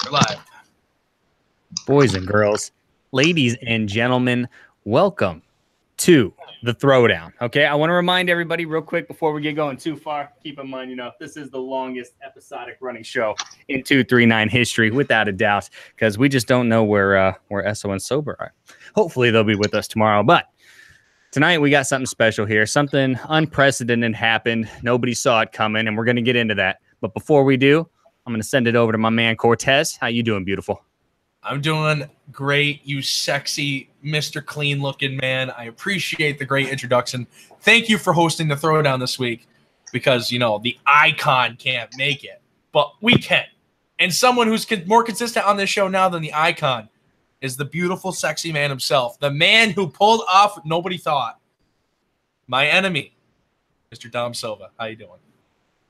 We're live. Boys and girls, ladies and gentlemen, welcome to the Throwdown. Okay, I want to remind everybody real quick before we get going too far. Keep in mind, this is the longest episodic running show in 239 history, without a doubt, because we just don't know where SO and Sober are. Hopefully, they'll be with us tomorrow. But tonight, we got something special here. Something unprecedented happened. Nobody saw it coming, and we're going to get into that. But before we do, I'm going to send it over to my man, Cortez. How you doing, beautiful? I'm doing great, you sexy Mr. Clean-looking man. I appreciate the great introduction. Thank you for hosting the Throwdown this week because, the icon can't make it, but we can. And someone who's more consistent on this show now than the icon is the beautiful, sexy man himself, the man who pulled off what nobody thought. My enemy, Mr. Dom Silva. How you doing?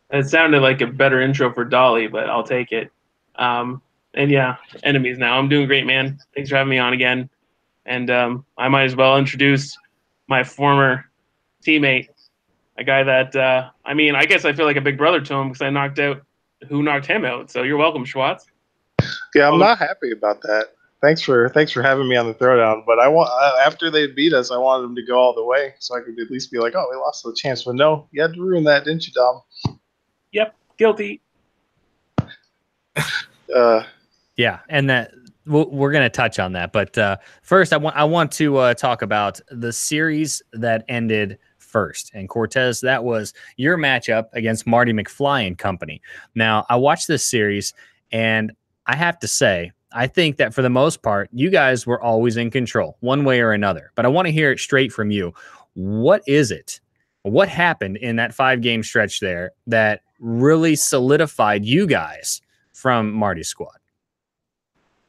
It sounded like a better intro for Dolly, but I'll take it. And yeah, enemies now. I'm doing great, man. Thanks for having me on again. And I might as well introduce my former teammate, a guy that, I guess I feel like a big brother to him because I knocked out who knocked him out. So you're welcome, Schwartz. Yeah, I'm not happy about that. Thanks for having me on the Throwdown. But I want after they beat us, I wanted them to go all the way so I could at least be like, oh, we lost the chance. But no, you had to ruin that, didn't you, Dom? Yep, guilty. Yeah, and that we're going to touch on that. But first, I want to talk about the series that ended first. And Cortez, that was your matchup against Marty McFly and company. Now, I watched this series, and I have to say, I think that for the most part, you guys were always in control, one way or another. But I want to hear it straight from you. What is it? What happened in that 5-game stretch there that really solidified you guys from Marty's squad?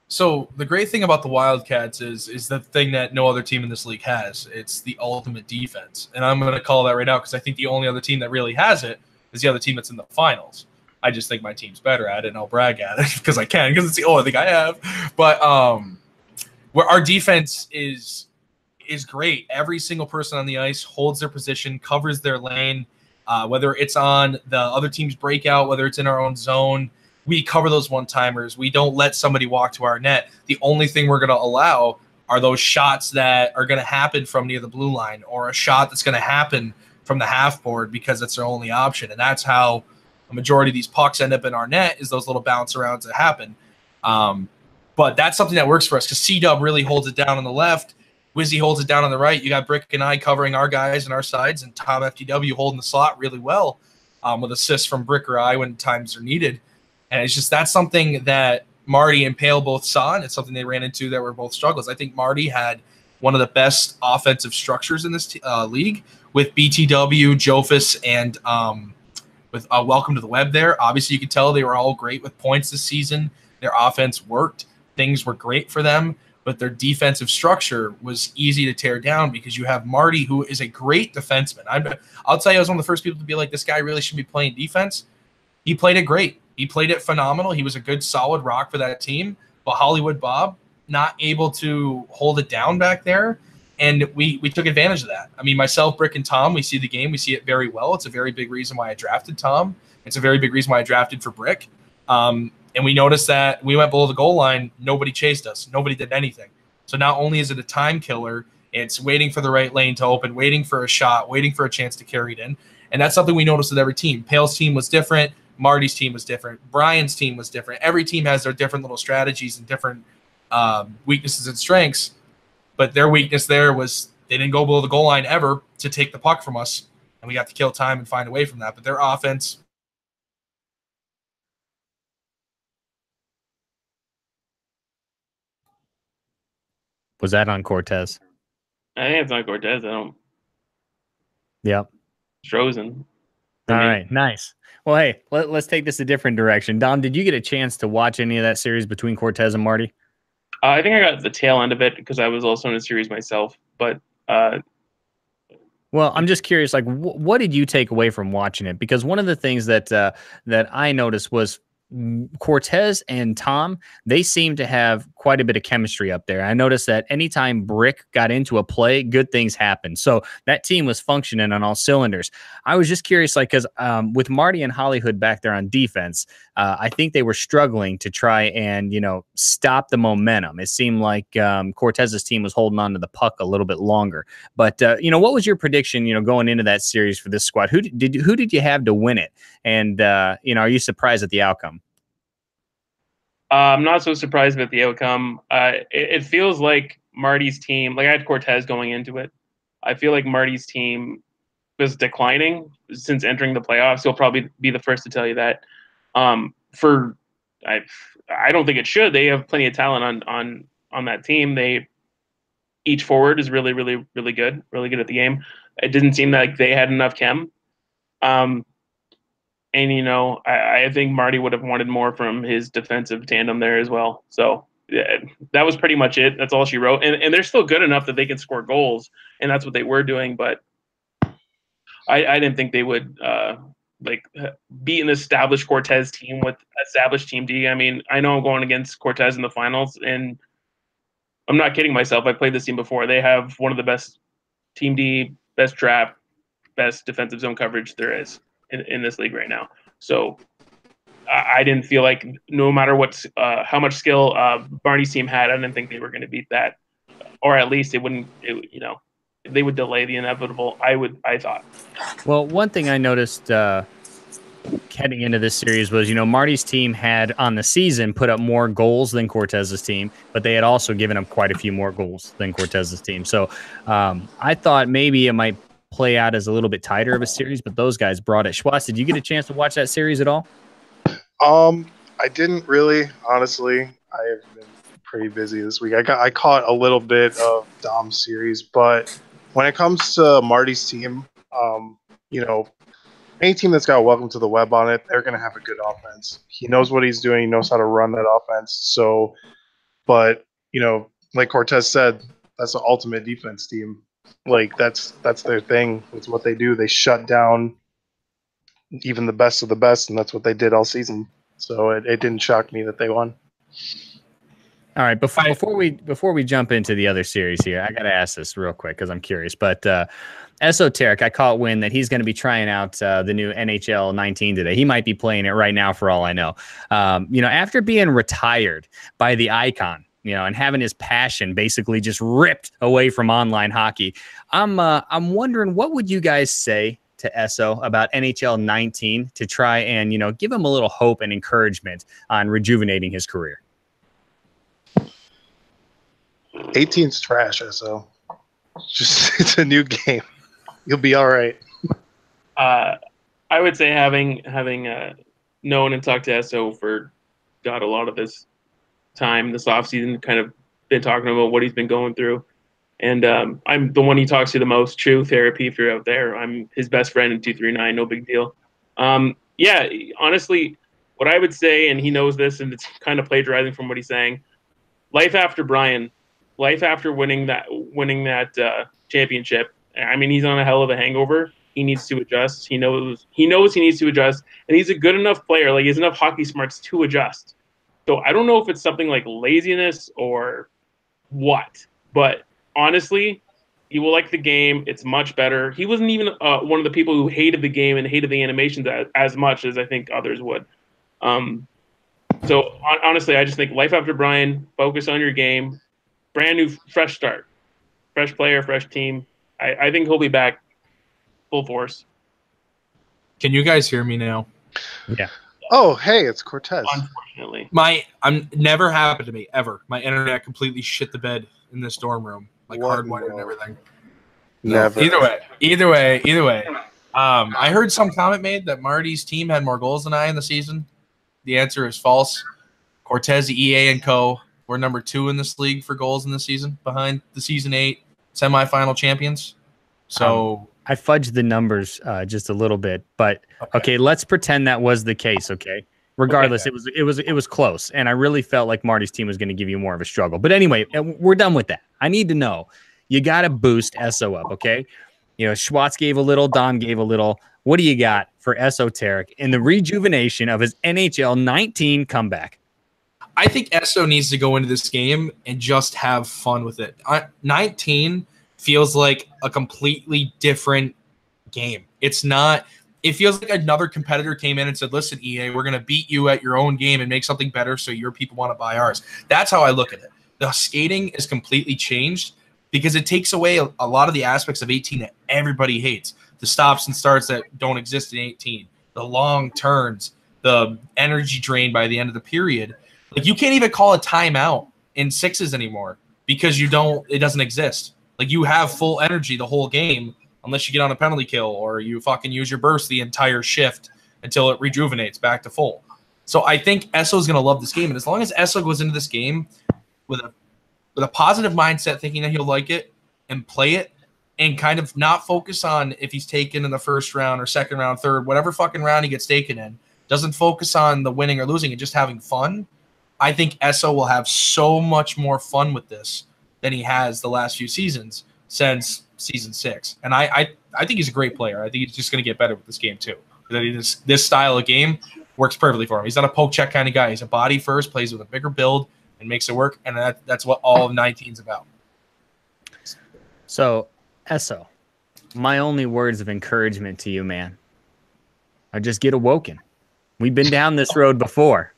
So the great thing about the Wildcats is the thing that no other team in this league has. It's the ultimate defense. And I'm going to call that right now because I think the only other team that really has it is the other team that's in the finals. I just think my team's better at it, and I'll brag at it because I can, because it's the only thing I have. But where our defense is great. Every single person on the ice holds their position, covers their lane, whether it's on the other team's breakout, whether it's in our own zone. We cover those one-timers. We don't let somebody walk to our net. The only thing we're going to allow are those shots that are going to happen from near the blue line or a shot that's going to happen from the half board because it's their only option. And that's how a majority of these pucks end up in our net is those little bounce arounds that happen. But that's something that works for us because C-Dub really holds it down on the left. Wizzy holds it down on the right. You got Brick and I covering our guys and our sides, and Tom FTW holding the slot really well with assists from Brick or I when times are needed. And it's just that's something that Marty and Pale both saw, and it's something they ran into that were both struggles. I think Marty had one of the best offensive structures in this league with BTW, Jofus, and with Welcome to the Web there. Obviously, you could tell they were all great with points this season. Their offense worked. Things were great for them, but their defensive structure was easy to tear down because you have Marty, who is a great defenseman. I'll tell you, I was one of the first people to be like, this guy really should be playing defense. He played it great. He played it phenomenal. He was a good, solid rock for that team. But Hollywood Bob, not able to hold it down back there. And we took advantage of that. I mean, myself, Brick, and Tom, we see the game. We see it very well. It's a very big reason why I drafted Tom. It's a very big reason why I drafted for Brick. And we noticed that we went below the goal line. Nobody chased us. Nobody did anything. So not only is it a time killer, it's waiting for the right lane to open, waiting for a shot, waiting for a chance to carry it in. And that's something we noticed with every team. Pale's team was different. Marty's team was different. Brian's team was different. Every team has their different little strategies and different weaknesses and strengths. But their weakness there was they didn't go below the goal line ever to take the puck from us. And we got to kill time and find a way from that. But their offense. Was that on Cortez? I think it's on Cortez. I don't. Yep. It's frozen. All right. Nice. Well, hey, let's take this a different direction. Dom, did you get a chance to watch any of that series between Cortez and Marty? I think I got the tail end of it because I was also in a series myself. But well, I'm just curious, like, what did you take away from watching it? Because one of the things that I noticed was Cortez and Tom, they seem to have quite a bit of chemistry up there. I noticed that anytime Brick got into a play, good things happened. So that team was functioning on all cylinders. I was just curious, like, because with Marty and Hollywood back there on defense, I think they were struggling to try and, stop the momentum. It seemed like Cortez's team was holding on to the puck a little bit longer. But, what was your prediction, going into that series for this squad? Who did you have to win it? And, are you surprised at the outcome? I'm not so surprised about the outcome. It feels like Marty's team, like I had Cortez going into it. I feel like Marty's team was declining since entering the playoffs. He'll probably be the first to tell you that. I don't think it should. They have plenty of talent on that team. Each forward is really, really, really good at the game. It didn't seem like they had enough chem. And, I think Marty would have wanted more from his defensive tandem there as well. So yeah, that was pretty much it. That's all she wrote. And they're still good enough that they can score goals, and that's what they were doing. But I didn't think they would beat an established Cortez team with established Team D. I mean, I know I'm going against Cortez in the finals, and I'm not kidding myself. I played this team before. They have one of the best Team D, best trap, best defensive zone coverage there is in this league right now. So I didn't feel like, no matter how much skill Barney's team had, I didn't think they were going to beat that, or at least they would delay the inevitable. I thought. Well, one thing I noticed heading into this series was, Marty's team had on the season put up more goals than Cortez's team, but they had also given up quite a few more goals than Cortez's team. So I thought maybe it might play out as a little bit tighter of a series, but those guys brought it. Schwartz, did you get a chance to watch that series at all? I didn't really, honestly. I have been pretty busy this week. I caught a little bit of Dom's series, but when it comes to Marty's team, any team that's got Welcome to the Web on it, they're going to have a good offense. He knows what he's doing. He knows how to run that offense. So, but, like Cortez said, that's the ultimate defense team. Like, that's their thing. It's what they do. They shut down even the best of the best, and that's what they did all season. So it didn't shock me that they won. All right, before we jump into the other series here, I got to ask this real quick because I'm curious. But Esoteric, I caught wind that he's going to be trying out the new NHL 19 today. He might be playing it right now for all I know. After being retired by the Icon, and having his passion basically just ripped away from online hockey, I'm wondering, what would you guys say to Esso about NHL 19 to try and, give him a little hope and encouragement on rejuvenating his career? 18's trash, Esso. It's a new game. You'll be all right. I would say having known and talked to Esso for a lot of this time this offseason, kind of been talking about what he's been going through. And I'm the one he talks to the most. True therapy, if you're out there. I'm his best friend in 239. No big deal. Yeah, honestly, what I would say, and he knows this, and it's kind of plagiarizing from what he's saying. Life after Brian, life after winning that championship. I mean, he's on a hell of a hangover. He needs to adjust. He knows he needs to adjust, and he's a good enough player. Like, he has enough hockey smarts to adjust. So I don't know if it's something like laziness or what, but honestly, he will like the game. It's much better. He wasn't even one of the people who hated the game and hated the animations as much as I think others would. So honestly, I just think life after Brian, focus on your game, brand new, fresh start, fresh player, fresh team. I think he'll be back full force. Can you guys hear me now? Yeah. Oh, hey, it's Cortez. Unfortunately, I'm never happened to me ever. My internet completely shit the bed in this dorm room, like hardwired and everything. Never. Either way. I heard some comment made that Marty's team had more goals than I in the season. The answer is false. Cortez, EA, and Co. were number 2 in this league for goals in the season, behind the season 8 semifinal champions. So I fudged the numbers just a little bit, but okay, let's pretend that was the case. Okay, regardless, it was close, and I really felt like Marty's team was going to give you more of a struggle. But anyway, we're done with that. I need to know, you got to boost Esso up. Okay, Schwartz gave a little, Dom gave a little. What do you got for Esoteric in the rejuvenation of his NHL 19 comeback? I think Esso needs to go into this game and just have fun with it. 19 feels like a completely different game. It's not. It feels like another competitor came in and said, "Listen, EA, we're going to beat you at your own game and make something better so your people want to buy ours." That's how I look at it. The skating is completely changed because it takes away a lot of the aspects of 18 that everybody hates. The stops and starts that don't exist in 18, the long turns, the energy drain by the end of the period. Like, you can't even call a timeout in sixes anymore because it doesn't exist. Like, you have full energy the whole game unless you get on a penalty kill or you fucking use your burst the entire shift until it rejuvenates back to full. So I think Esso is going to love this game. And as long as Esso goes into this game with a positive mindset, thinking that he'll like it and play it and kind of not focus on if he's taken in the first round or second round, third, whatever fucking round he gets taken in, doesn't focus on the winning or losing and just having fun, I think Esso will have so much more fun with this than he has the last few seasons since season 6. And I think he's a great player. I think he's just going to get better with this game too. This style of game works perfectly for him. He's not a poke check kind of guy. He's a body first, plays with a bigger build, and makes it work. And that's what all of 19 is about. So, Esso, my only words of encouragement to you, man, are just get awoken. We've been down this road before,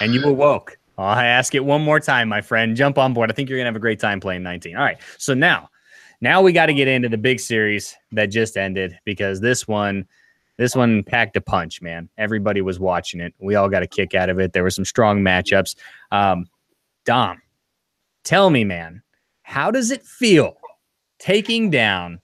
and you awoke. I'll ask it one more time, my friend. Jump on board. I think you're going to have a great time playing 19. All right, so now we got to get into the big series that just ended because this one packed a punch, man. Everybody was watching it. We all got a kick out of it. There were some strong matchups. Dom, tell me, man, how does it feel taking down?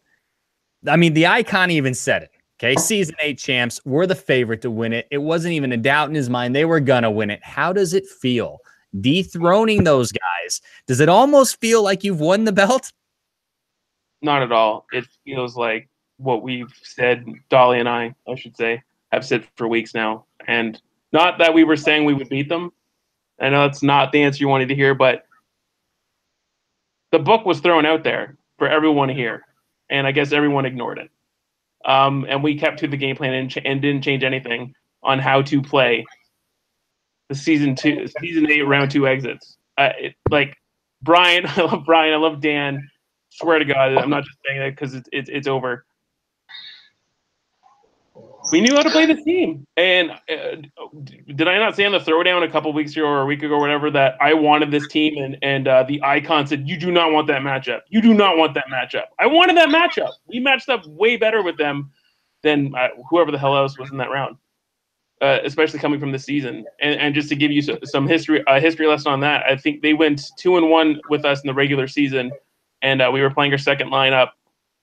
I mean, the icon even said it. Okay, season 8 champs were the favorite to win it. It wasn't even a doubt in his mind. They were going to win it. How does it feel dethroning those guys? Does it almost feel like you've won the belt? Not at all. It feels like what we've said, Dolly and I should say, have said for weeks now. And not that we were saying we would beat them. I know that's not the answer you wanted to hear, but the book was thrown out there for everyone to hear. And I guess everyone ignored it. And we kept to the game plan and didn't change anything on how to play the season 8 round 2 exits. Like Brian, I love Brian, I love Dan. Swear to God, I'm not just saying that because it's over. We knew how to play the team, and did I not say on the Throwdown a couple weeks ago or a week ago or whatever that I wanted this team, and the icon said, "You do not want that matchup. You do not want that matchup." I wanted that matchup. We matched up way better with them than whoever the hell else was in that round, especially coming from this season. And just to give you some history lesson on that, I think they went 2-1 with us in the regular season, and we were playing our second lineup,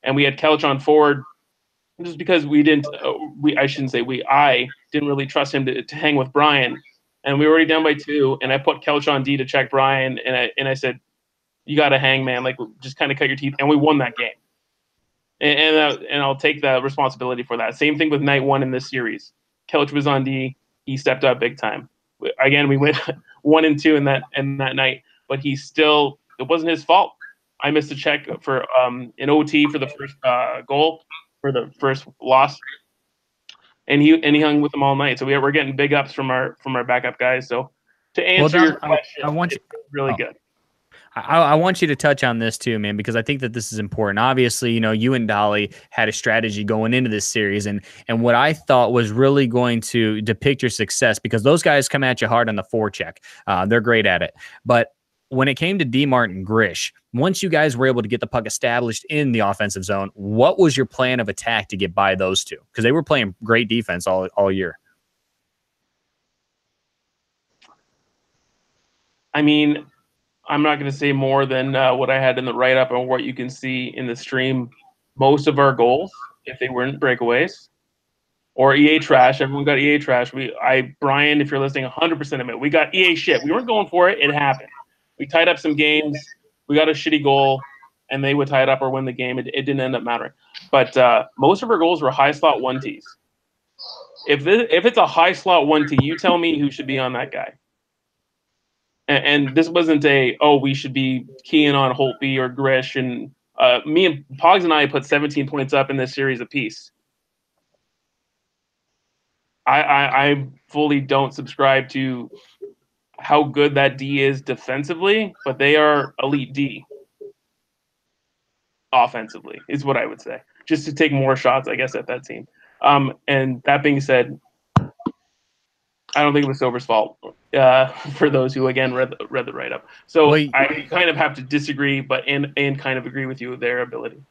and we had Kelch on forward. Just because I didn't really trust him to hang with Brian, and we were already down by 2, and I put Kelch on D to check Brian, and I said, "You got to hang, man. Like, just kind of cut your teeth," and we won that game. And I'll take the responsibility for that. Same thing with night 1 in this series. Kelch was on D. He stepped up big time. Again, we went 1 and 2 in that night, but it wasn't his fault. I missed a check for an OT for the first goal. For the first loss, and he hung with them all night. So we're getting big ups from our backup guys. So to answer your question, I want you really good. I want you to touch on this too, man, because I think that this is important. Obviously, you and Dolly had a strategy going into this series, and what I thought was really going to depict your success, because those guys come at you hard on the forecheck. They're great at it, but when it came to D-Mart and Grish, once you guys were able to get the puck established in the offensive zone, what was your plan of attack to get by those two? Because they were playing great defense all year. I mean, I'm not going to say more than what I had in the write-up and what you can see in the stream. Most of our goals, if they weren't breakaways or EA trash, everyone got EA trash. Brian, if you're listening, 100% of it. We got EA shit. We weren't going for it. It happened. We tied up some games. We got a shitty goal, and they would tie it up or win the game. It didn't end up mattering. But most of our goals were high slot 1Ts. If it's a high slot 1T, you tell me who should be on that guy. And this wasn't we should be keying on Holtby or Grish. And me and Pogs and I put 17 points up in this series apiece. I fully don't subscribe to how good that D is defensively, but they are elite D offensively, is what I would say. Just to take more shots, I guess, at that team. And that being said, I don't think it was Sober's fault. For those who again read the write up, so Well, I kind of have to disagree, but and kind of agree with you with their ability.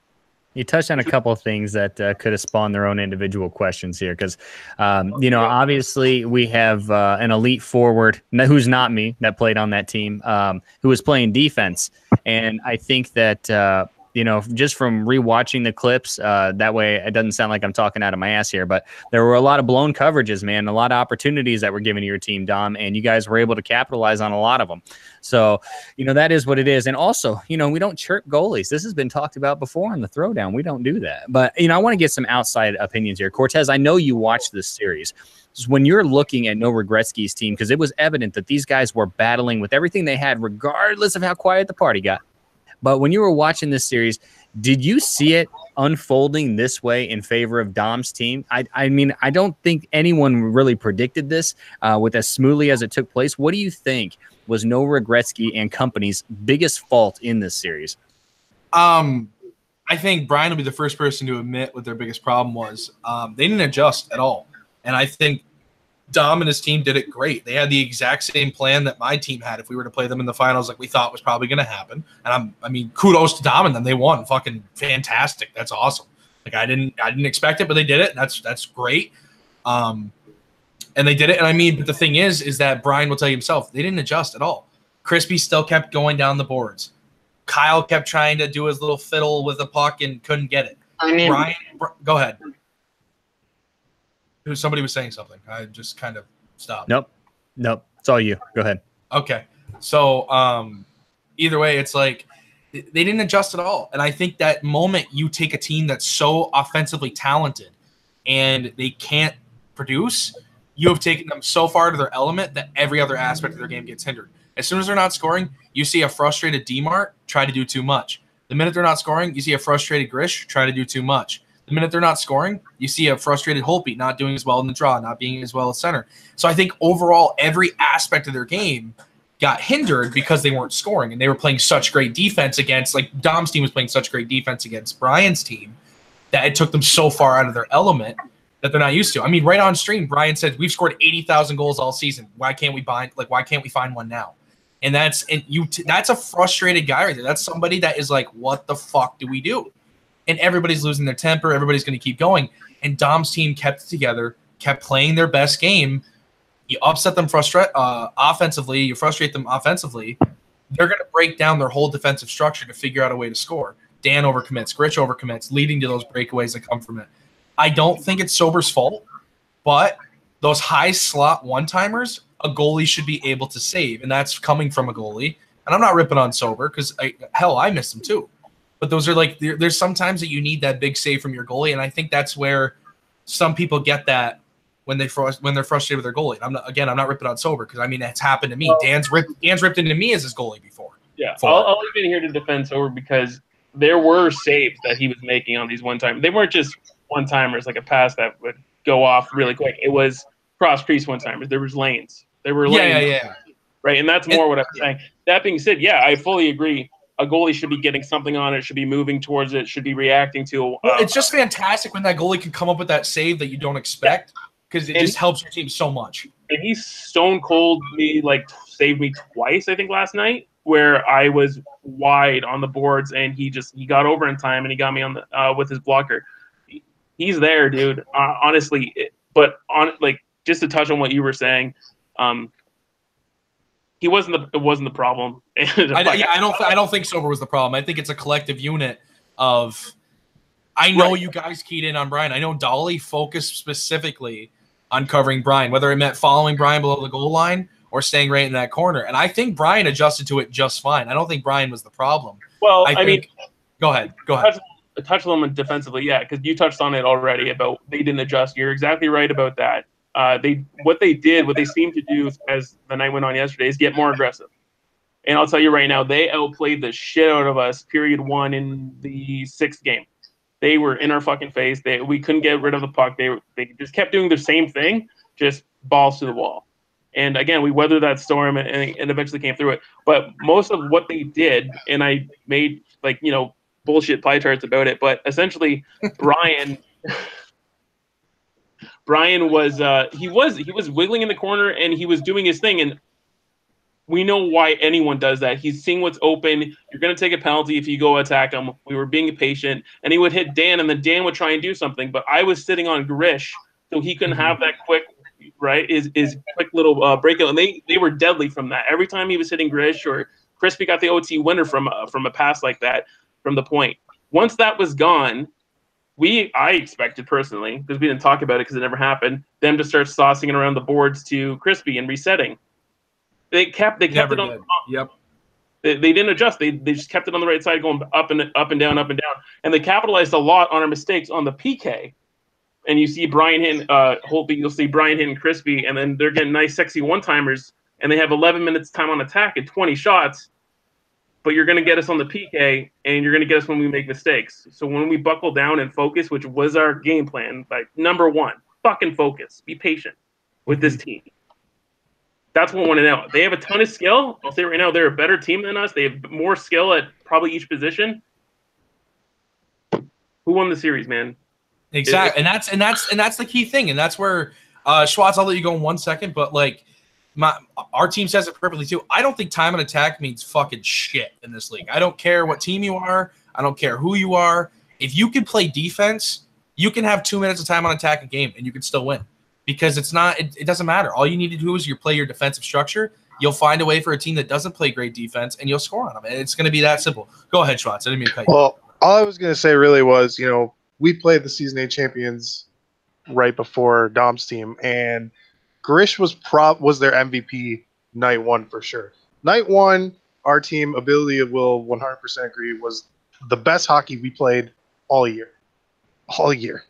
you touched on a couple of things that could have spawned their own individual questions here, because obviously we have an elite forward who's not me that played on that team, who was playing defense, and I think that. Just from rewatching the clips, that way it doesn't sound like I'm talking out of my ass here, but there were a lot of blown coverages, man, a lot of opportunities that were given to your team, Dom, and you guys were able to capitalize on a lot of them. So, that is what it is. And also, we don't chirp goalies. This has been talked about before on the Throwdown. We don't do that. But, I want to get some outside opinions here. Cortez, I know you watched this series. When you're looking at No Regretski's team, because it was evident that these guys were battling with everything they had, regardless of how quiet the party got. But when you were watching this series, did you see it unfolding this way in favor of Dom's team? I mean, I don't think anyone really predicted this with as smoothly as it took place. What do you think was No Regretski and company's biggest fault in this series? I think Brian will be the first person to admit what their biggest problem was. They didn't adjust at all. And I think Dom and his team did it great. They had the exact same plan that my team had if we were to play them in the finals like we thought was probably going to happen. And I mean, kudos to Dom and them. They won. Fucking fantastic. That's awesome. Like I didn't expect it, but they did it. That's great. And they did it. And I mean, but the thing is that Brian will tell you himself, they didn't adjust at all. Crispy still kept going down the boards. Kyle kept trying to do his little fiddle with the puck and couldn't get it. Brian, go ahead. Somebody was saying something. I just kind of stopped. Nope. It's all you. Go ahead. Okay. So either way, it's like they didn't adjust at all. And I think that moment you take a team that's so offensively talented and they can't produce, you have taken them so far to their element that every other aspect of their game gets hindered. As soon as they're not scoring, you see a frustrated D-Mart try to do too much. The minute they're not scoring, you see a frustrated Grish try to do too much. The minute they're not scoring, you see a frustrated Holtby not doing as well in the draw, not being as well as center. So I think overall, every aspect of their game got hindered because they weren't scoring, and they were playing such great defense against, like Dom's team was playing such great defense against Brian's team that it took them so far out of their element that they're not used to. I mean, right on stream, Brian said, we've scored 80,000 goals all season. Why can't we find one now? And that's a frustrated guy right there. That's somebody that is like, what the fuck do we do? And everybody's losing their temper. Everybody's going to keep going. And Dom's team kept it together, kept playing their best game. You upset them offensively. You frustrate them offensively. They're going to break down their whole defensive structure to figure out a way to score. Dan overcommits. Gritch overcommits, leading to those breakaways that come from it. I don't think it's Sober's fault, but those high slot one-timers, a goalie should be able to save, and that's coming from a goalie. And I'm not ripping on Sober because, I miss him too. But those are like there's sometimes that you need that big save from your goalie, and I think that's where some people get that when they're frustrated with their goalie. I'm not ripping on Sober because I mean it's happened to me. Dan's ripped into me as his goalie before. Yeah, I'll even here to defend Sober because there were saves that he was making on these one-time. They weren't just one-timers like a pass that would go off really quick. It was cross-crease one-timers. There was lanes. There were lanes. Yeah. Right, and that's more what I'm saying. That being said, yeah, I fully agree. A goalie should be getting something on it, should be moving towards it, should be reacting to. It's just fantastic when that goalie can come up with that save that you don't expect because it just helps your team so much. And he stone cold me, saved me twice, I think, last night, where I was wide on the boards and he got over in time and he got me on the with his blocker. He's there, dude. Honestly, just to touch on what you were saying, it wasn't the problem. I don't think Sober was the problem. I think it's a collective unit of. I know you guys keyed in on Brian. I know Dolly focused specifically on covering Brian, whether it meant following Brian below the goal line or staying right in that corner. And I think Brian adjusted to it just fine. I don't think Brian was the problem. Well, go ahead. Touch them defensively, yeah, because you touched on it already about they didn't adjust. You're exactly right about that. What they seemed to do as the night went on yesterday is get more aggressive. And I'll tell you right now, they outplayed the shit out of us, period one, in the 6th game. They were in our fucking face. We couldn't get rid of the puck. They just kept doing the same thing, just balls to the wall. And again, we weathered that storm and eventually came through it. But most of what they did, and I made bullshit pie charts about it, but essentially Brian was he was wiggling in the corner and he was doing his thing, and we know why anyone does that. He's seeing what's open. You're going to take a penalty if you go attack him. We were being patient, and he would hit Dan, and then Dan would try and do something. But I was sitting on Grish, so he couldn't have that quick, right? His quick little breakout, and they were deadly from that. Every time he was hitting Grish, or Crispy got the OT winner from a pass like that from the point. Once that was gone, I expected personally, because we didn't talk about it because it never happened, them to start saucing it around the boards to Crispy and resetting. They kept it on. Yep. They didn't adjust. They just kept it on the right side, going up and down, and they capitalized a lot on our mistakes on the PK. And you see Brian hitting Holtby, you'll see Brian hitting Crispy, and then they're getting nice, sexy one-timers, and they have 11 minutes time on attack and 20 shots. But you're going to get us on the PK, and you're going to get us when we make mistakes. So when we buckle down and focus, which was our game plan, like number one, fucking focus, be patient with this team. That's what I want to know. They have a ton of skill. I'll say right now, they're a better team than us. They have more skill at probably each position. Who won the series, man? Exactly, and that's the key thing, and that's where Schwartz. I'll let you go in 1 second, but like our team says it perfectly too. I don't think time on attack means fucking shit in this league. I don't care what team you are. I don't care who you are. If you can play defense, you can have 2 minutes of time on attack a game, and you can still win. Because it doesn't matter. All you need to do is play your defensive structure. You'll find a way for a team that doesn't play great defense, and you'll score on them. And it's going to be that simple. Go ahead, Schwartz. I didn't mean to cut you. Well, all I was going to say really was, we played the Season 8 champions right before Dom's team, and Grish was their MVP night one for sure. Night one, our team, ability of will, 100% agree, was the best hockey we played all year. All year.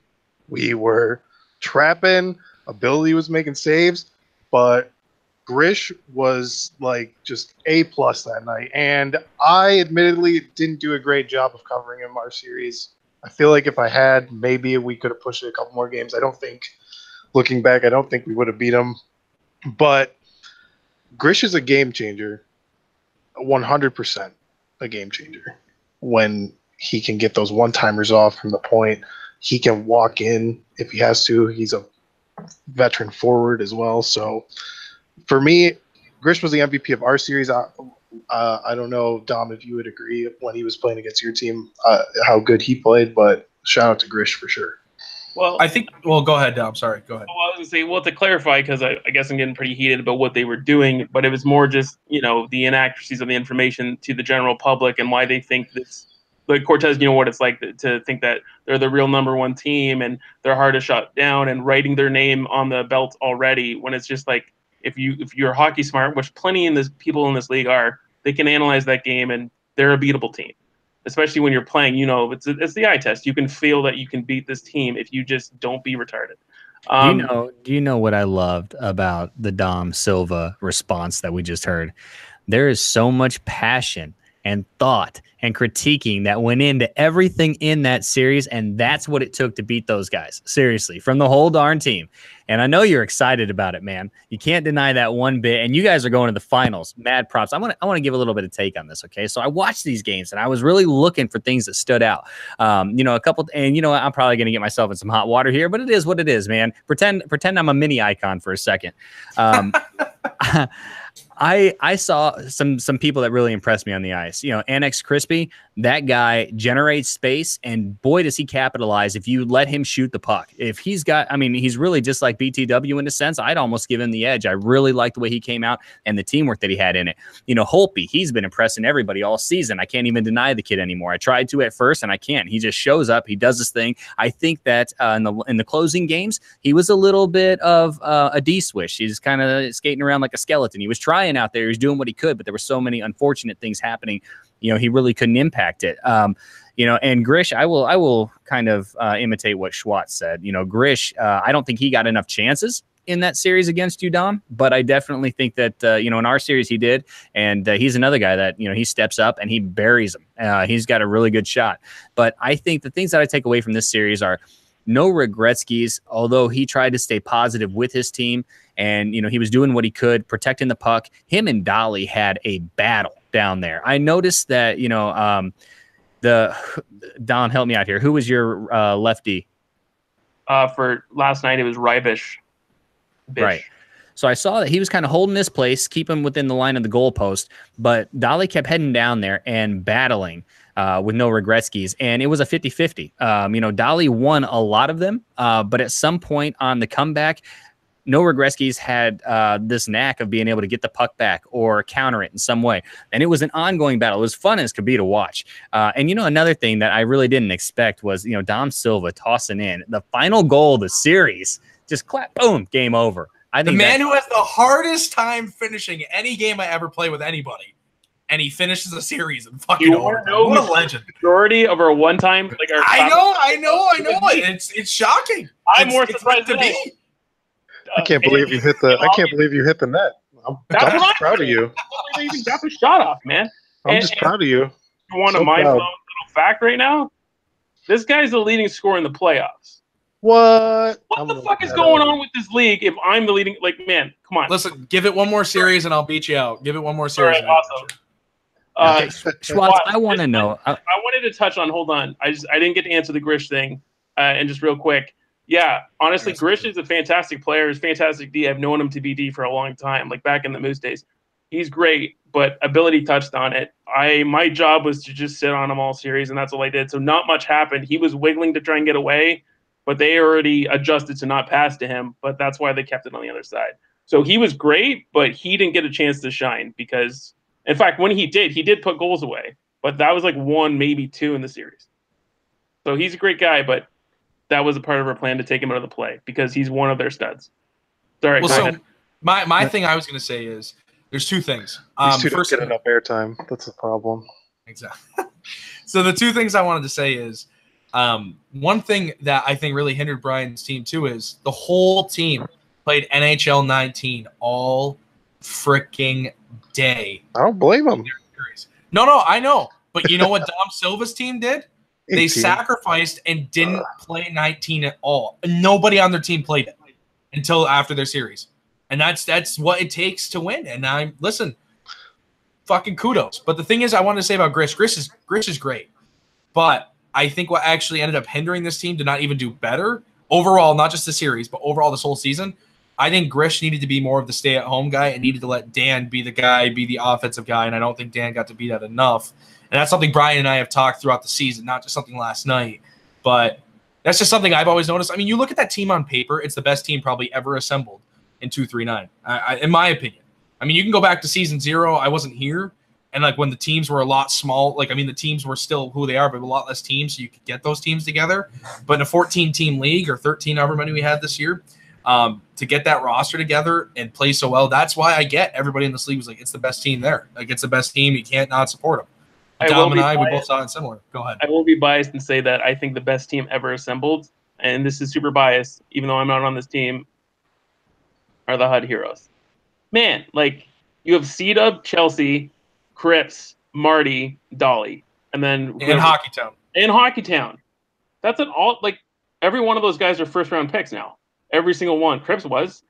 We were trapping. Ability was making saves, but Grish was like just A+ that night. And I admittedly didn't do a great job of covering him our series. I feel like if I had, maybe we could have pushed it a couple more games. Looking back, I don't think we would have beat him. But Grish is a game changer, 100% a game changer. When he can get those one-timers off from the point, he can walk in if he has to. He's a veteran forward as well. So for me, Grish was the MVP of our series. I don't know, Dom, if you would agree when he was playing against your team, how good he played, but shout out to Grish for sure. Well, go ahead, Dom. Sorry, go ahead. Well, I was going to say, to clarify, because I guess I'm getting pretty heated about what they were doing, but it was more just, the inaccuracies of the information to the general public and why they think this. Like Cortez, you know what it's like to think that they're the real number one team and they're hard to shut down, and writing their name on the belt already, when it's just like, if you're hockey smart, which plenty people in this league are, they can analyze that game and they're a beatable team. Especially when you're playing, it's the eye test. You can feel that you can beat this team if you just don't be retarded. Do you know what I loved about the Dom Silva response that we just heard? There is so much passion and thought and critiquing that went into everything in that series, and that's what it took to beat those guys. Seriously, from the whole darn team. And I know you're excited about it, man. You can't deny that one bit. And you guys are going to the finals. Mad props. I want to give a little bit of take on this, okay? So I watched these games, and I was really looking for things that stood out. A couple, and I'm probably going to get myself in some hot water here, but it is what it is, man. Pretend I'm a mini icon for a second. I saw some people that really impressed me on the ice. Annex Crispy, that guy generates space, and boy, does he capitalize if you let him shoot the puck. If he's really just like BTW in a sense. I'd almost give him the edge. I really like the way he came out and the teamwork that he had in it. Holtby, he's been impressing everybody all season. I can't even deny the kid anymore. I tried to at first, and I can't. He just shows up. He does his thing. I think that in the closing games, he was a little bit of a D-swish. He's kind of skating around like a skeleton. He was trying out there. He was doing what he could, but there were so many unfortunate things happening. He really couldn't impact it. And Grish, I will kind of imitate what Schwartz said. Grish, I don't think he got enough chances in that series against you, Dom, but I definitely think that, in our series he did. And he's another guy that, he steps up and he buries him. He's got a really good shot. But I think the things that I take away from this series are no Regretskis, although he tried to stay positive with his team. and he was doing what he could, protecting the puck. Him and Dolly had a battle down there. I noticed that Don, help me out here. Who was your lefty? For last night, it was Rybish. Right. So I saw that he was kind of holding his place, keeping within the line of the goalpost, but Dolly kept heading down there and battling with no Regretskis, and it was a 50-50. Dolly won a lot of them, but at some point on the comeback, no Regretskis had this knack of being able to get the puck back or counter it in some way. And it was an ongoing battle. It was fun as could be to watch. And another thing that I really didn't expect was, Dom Silva tossing in the final goal of the series. Just clap, boom, game over. I think the man who has the hardest time finishing any game I ever play with anybody, and he finishes a series and fucking over. What a legend! Majority of our one-time, like our. I know. It's shocking. I'm more surprised than me. I can't believe you hit the. I can't believe you hit the net. I'm just proud of you. I even got the shot off, man. I'm just proud of you. You want a mind-blowing little fact right now? This guy's the leading scorer in the playoffs. What the fuck is going on with this league if I'm the leading? Like, man, come on. Listen, give it one more series and I'll beat you out. Give it one more series. All right, awesome. Schwartz, I want to know. I wanted to touch on. Hold on, I didn't get to answer the Grish thing, and just real quick. Yeah, honestly, Grish is a fantastic player. He's fantastic D. I've known him to be D for a long time, like back in the Moose days. He's great, but ability touched on it. My job was to just sit on him all series, and that's all I did. So not much happened. He was wiggling to try and get away, but they already adjusted to not pass to him, but that's why they kept it on the other side. So he was great, but he didn't get a chance to shine because, in fact, when he did put goals away, but that was like 1, maybe 2 in the series. So he's a great guy, but that was a part of our plan to take him out of the play because he's one of their studs. Sorry, well, so my thing I was going to say is there's 2 things. These two don't get enough airtime. That's the problem. Exactly. So the 2 things I wanted to say is, one thing that I think really hindered Brian's team too is the whole team played NHL 19 all freaking day. I don't blame them. No, I know. But you know what Dom Silva's team did? 18. They sacrificed and didn't play 19 at all. Nobody on their team played it until after their series. And that's what it takes to win. And listen, fucking kudos. But the thing is I wanted to say about Grish is great. But I think what actually ended up hindering this team to not even do better overall, not just the series, but overall this whole season, I think Grish needed to be more of the stay-at-home guy and needed to let Dan be the guy, be the offensive guy, and I don't think Dan got to be that enough. And that's something Brian and I have talked throughout the season, not just something last night, but that's just something I've always noticed. I mean, you look at that team on paper, it's the best team probably ever assembled in 239, in my opinion. I mean, you can go back to season 0. I wasn't here. And like when the teams were a lot small, the teams were still who they are, but a lot less teams, so you could get those teams together. But in a 14-team league or 13, however many we had this year, to get that roster together and play so well, that's why I get everybody in this league was like, it's the best team there. Like it's the best team. You can't not support them. Dom and I, we both saw it similar. Go ahead. I will be biased and say that I think the best team ever assembled, and this is super biased, even though I'm not on this team, are the HUD Heroes. Man, like you have C-Dub, Chelsea, Cripps, Marty, Dolly, and then in Hockeytown. In Hockeytown, that's an all like every one of those guys are first-round picks now. Every single one. Cripps was,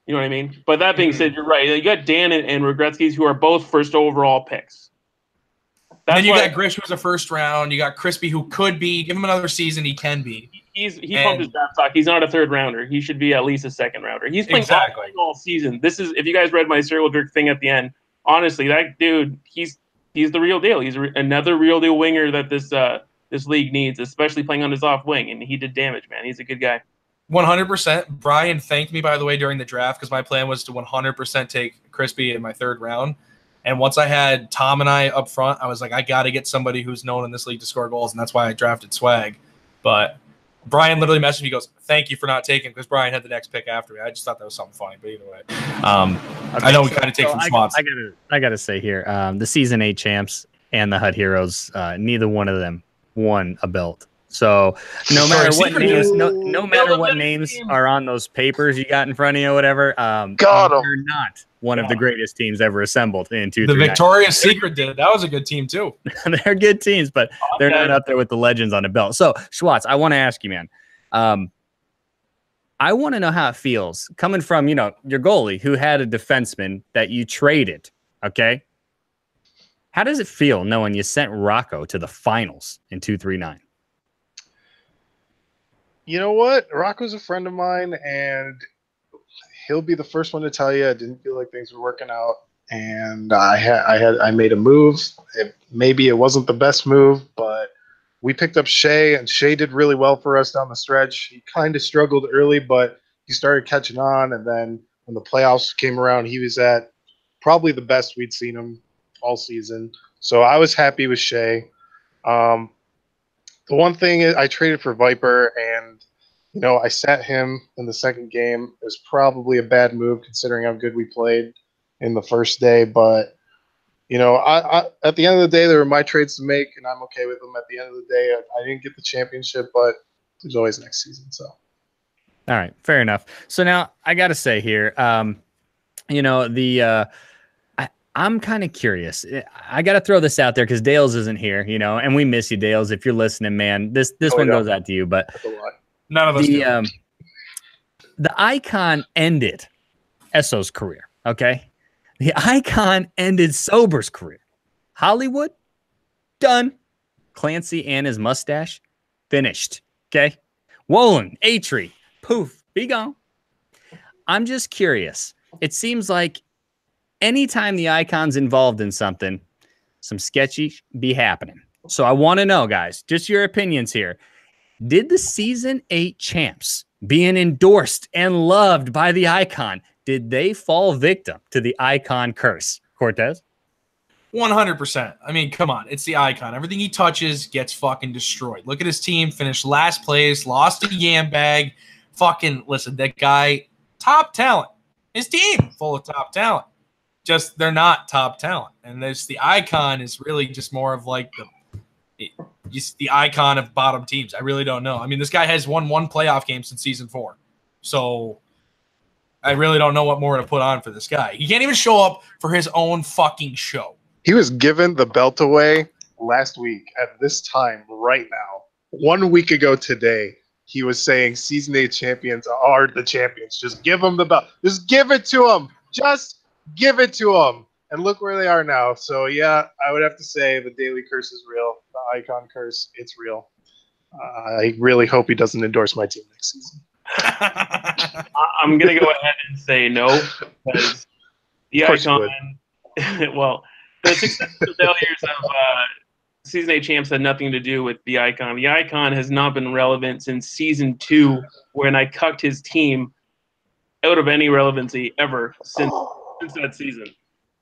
you know what I mean. But that being said, you're right. You got Dan and Regretskis who are both first overall picks. Then you got Grish, who's a first round. You got Crispy, who could be. Give him another season, he can be. He pumped his draft stock. He's not a 3rd rounder. He should be at least a 2nd rounder. He's playing all season. This is if you guys read my serial jerk thing at the end. Honestly, that dude, he's the real deal. He's another real deal winger that this league needs, especially playing on his off wing. And he did damage, man. He's a good guy. 100%. Brian thanked me, by the way, during the draft because my plan was to 100% take Crispy in my 3rd round. And once I had Tom and I up front, I was like, I got to get somebody who's known in this league to score goals, and that's why I drafted Swag. But Brian literally messaged me, he goes, thank you for not taking, because Brian had the next pick after me. I just thought that was something funny, but either way. I know we kind of take some spots. I gotta say here, the Season 8 champs and the HUD Heroes, neither one of them won a belt. So no matter what names are on those papers you got in front of you or whatever, they're not one of the greatest teams ever assembled in 239. The Victoria's Secret did. That was a good team too. They're good teams, but they're not up there with the legends on the belt. So Schwartz, I want to ask you, man, I want to know how it feels coming from, your goalie who had a defenseman that you traded. Okay. How does it feel knowing you sent Rocco to the finals in 239? You know what? Rocco's a friend of mine, and he'll be the first one to tell you I didn't feel like things were working out, and I made a move. Maybe it wasn't the best move, but we picked up Shea, and Shea did really well for us down the stretch. He kind of struggled early, but he started catching on, and then when the playoffs came around, he was at probably the best we'd seen him all season. So I was happy with Shea. The one thing is I traded for Viper, and I sat him in the second game. It was probably a bad move considering how good we played in the first day. But, I at the end of the day, there were my trades to make, and I'm okay with them. At the end of the day, I didn't get the championship, but there's always next season. So, all right, fair enough. So now I got to say here, I'm kind of curious. I got to throw this out there because Dales isn't here, and we miss you, Dales. If you're listening, man, this one goes out to you. But none of us do. The Icon ended Esso's career, okay? The Icon ended Sober's career. Hollywood, done. Clancy and his mustache, finished, okay? Wolin, Atri, poof, be gone. I'm just curious. It seems like anytime the Icon's involved in something, some sketchy be happening. So I want to know, guys, just your opinions here. Did the Season 8 champs, being endorsed and loved by the Icon, did they fall victim to the Icon curse? Cortez? 100%. I mean, come on. It's the Icon. Everything he touches gets fucking destroyed. Look at his team. Finished last place. Lost to Yambag. Fucking, listen, that guy, top talent. His team, full of top talent. Just, they're not top talent. And there's the Icon is really just more of like the icon of bottom teams. I really don't know. I mean, this guy has won one playoff game since season 4. So I really don't know what more to put on for this guy. He can't even show up for his own fucking show. He was given the belt away last week at this time right now. 1 week ago today, he was saying Season 8 champions are the champions. Just give them the belt. Just give it to them. Just give it to them. And look where they are now. So, yeah, I would have to say the daily curse is real. The Icon curse, it's real. I really hope he doesn't endorse my team next season. I'm going to go ahead and say no, because the Icon, well, the successful failures of Season 8 champs had nothing to do with the Icon. The Icon has not been relevant since Season 2, when I cucked his team out of any relevancy ever since that season.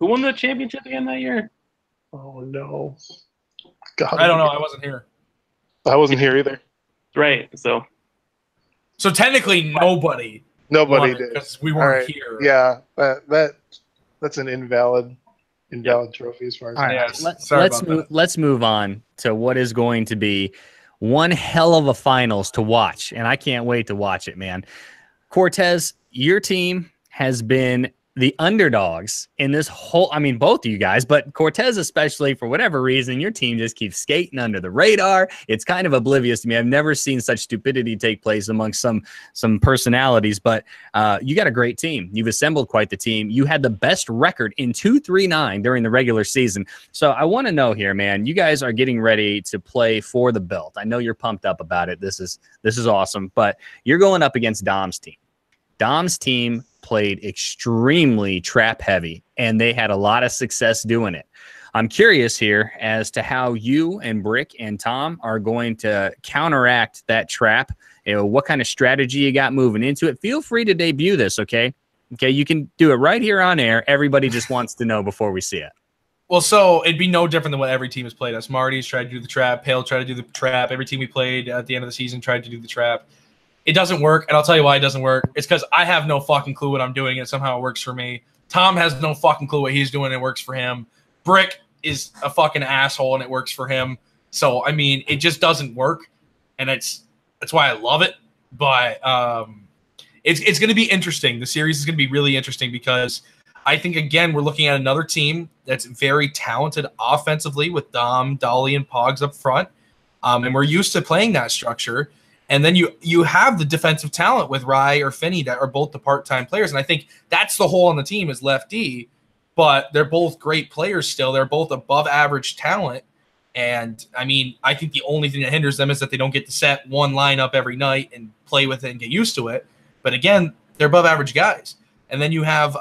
Who won the championship again that year? Oh, no. God, I don't know. I wasn't here. I wasn't here either. Right. So technically, nobody did because we weren't here. Yeah, that's an invalid trophy as far as I know. Let's move on to what is going to be one hell of a finals to watch, and I can't wait to watch it, man. Cortez, your team has been the underdogs in this whole, I mean, both of you guys, but Cortez especially, for whatever reason, your team just keeps skating under the radar. It's kind of oblivious to me. I've never seen such stupidity take place amongst some personalities, but you got a great team. You've assembled quite the team. You had the best record in 239 during the regular season. So I want to know here, man, you guys are getting ready to play for the belt. I know you're pumped up about it. This is awesome, but you're going up against Dom's team. Dom's team played extremely trap heavy, and they had a lot of success doing it. I'm curious here as to how you and Brick and Tom are going to counteract that trap. What kind of strategy you got moving into it. Feel free to debut this, okay? Okay, you can do it right here on air. Everybody just wants to know before we see it. Well, so it'd be no different than what every team has played us. Marty's tried to do the trap. Pale tried to do the trap. Every team we played at the end of the season tried to do the trap. It doesn't work, and I'll tell you why it doesn't work. It's because I have no fucking clue what I'm doing, and somehow it works for me. Tom has no fucking clue what he's doing, and it works for him. Brick is a fucking asshole, and it works for him. So, I mean, it just doesn't work, and that's why I love it. But it's going to be interesting. The series is going to be really interesting because I think, again, we're looking at another team that's very talented offensively with Dom, Dolly, and Pogs up front, and we're used to playing that structure. And then you have the defensive talent with Rye or Finney that are both the part-time players. And I think that's the hole on the team is left D, but they're both great players still. They're both above average talent. And I mean, I think the only thing that hinders them is that they don't get to set one lineup every night and play with it and get used to it. But again, they're above average guys. And then you have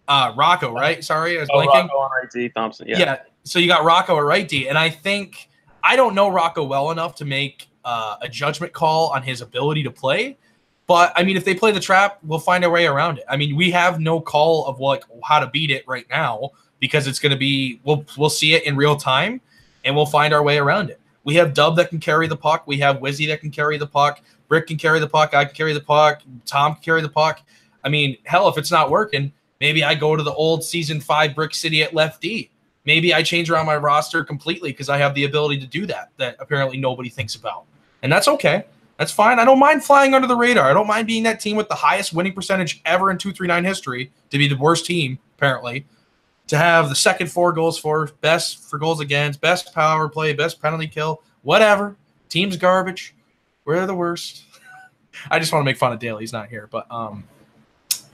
Rocco, right? Sorry, I was blanking. Rocco on right D, Thompson. Yeah. So you got Rocco at right D, and I think I don't know Rocco well enough to make a judgment call on his ability to play. But I mean, if they play the trap, we'll find a way around it. I mean, we have no call of how to beat it right now because it's going to be we'll see it in real time, and we'll find our way around it. We have Dub that can carry the puck. We have Wizzy that can carry the puck. Brick can carry the puck. I can carry the puck. Tom can carry the puck. I mean, hell, if it's not working, maybe I go to the old Season 5 Brick City at left D. Maybe I change around my roster completely because I have the ability to do that apparently nobody thinks about. And that's okay. That's fine. I don't mind flying under the radar. I don't mind being that team with the highest winning percentage ever in 239 history to be the worst team, apparently, to have the second 4 goals for, best for goals against, best power play, best penalty kill, whatever. Team's garbage. We're the worst. I just want to make fun of Daly. He's not here. But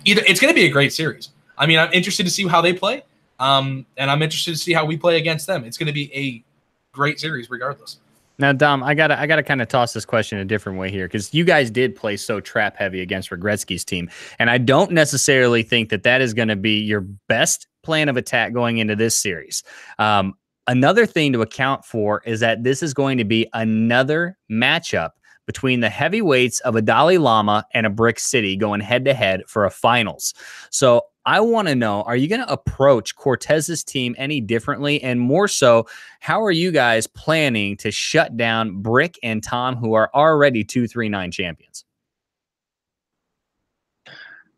either it's going to be a great series. I mean, I'm interested to see how they play. And I'm interested to see how we play against them. It's going to be a great series regardless. Now, Dom, I gotta kind of toss this question a different way here because you guys did play so trap heavy against Regretski's team, and I don't necessarily think that is going to be your best plan of attack going into this series. Another thing to account for is that this is going to be another matchup between the heavyweights of a Dalai Lama and a Brick City going head-to-head for a finals. So I want to know, are you going to approach Cortez's team any differently? And more so, how are you guys planning to shut down Brick and Tom, who are already 239 champions?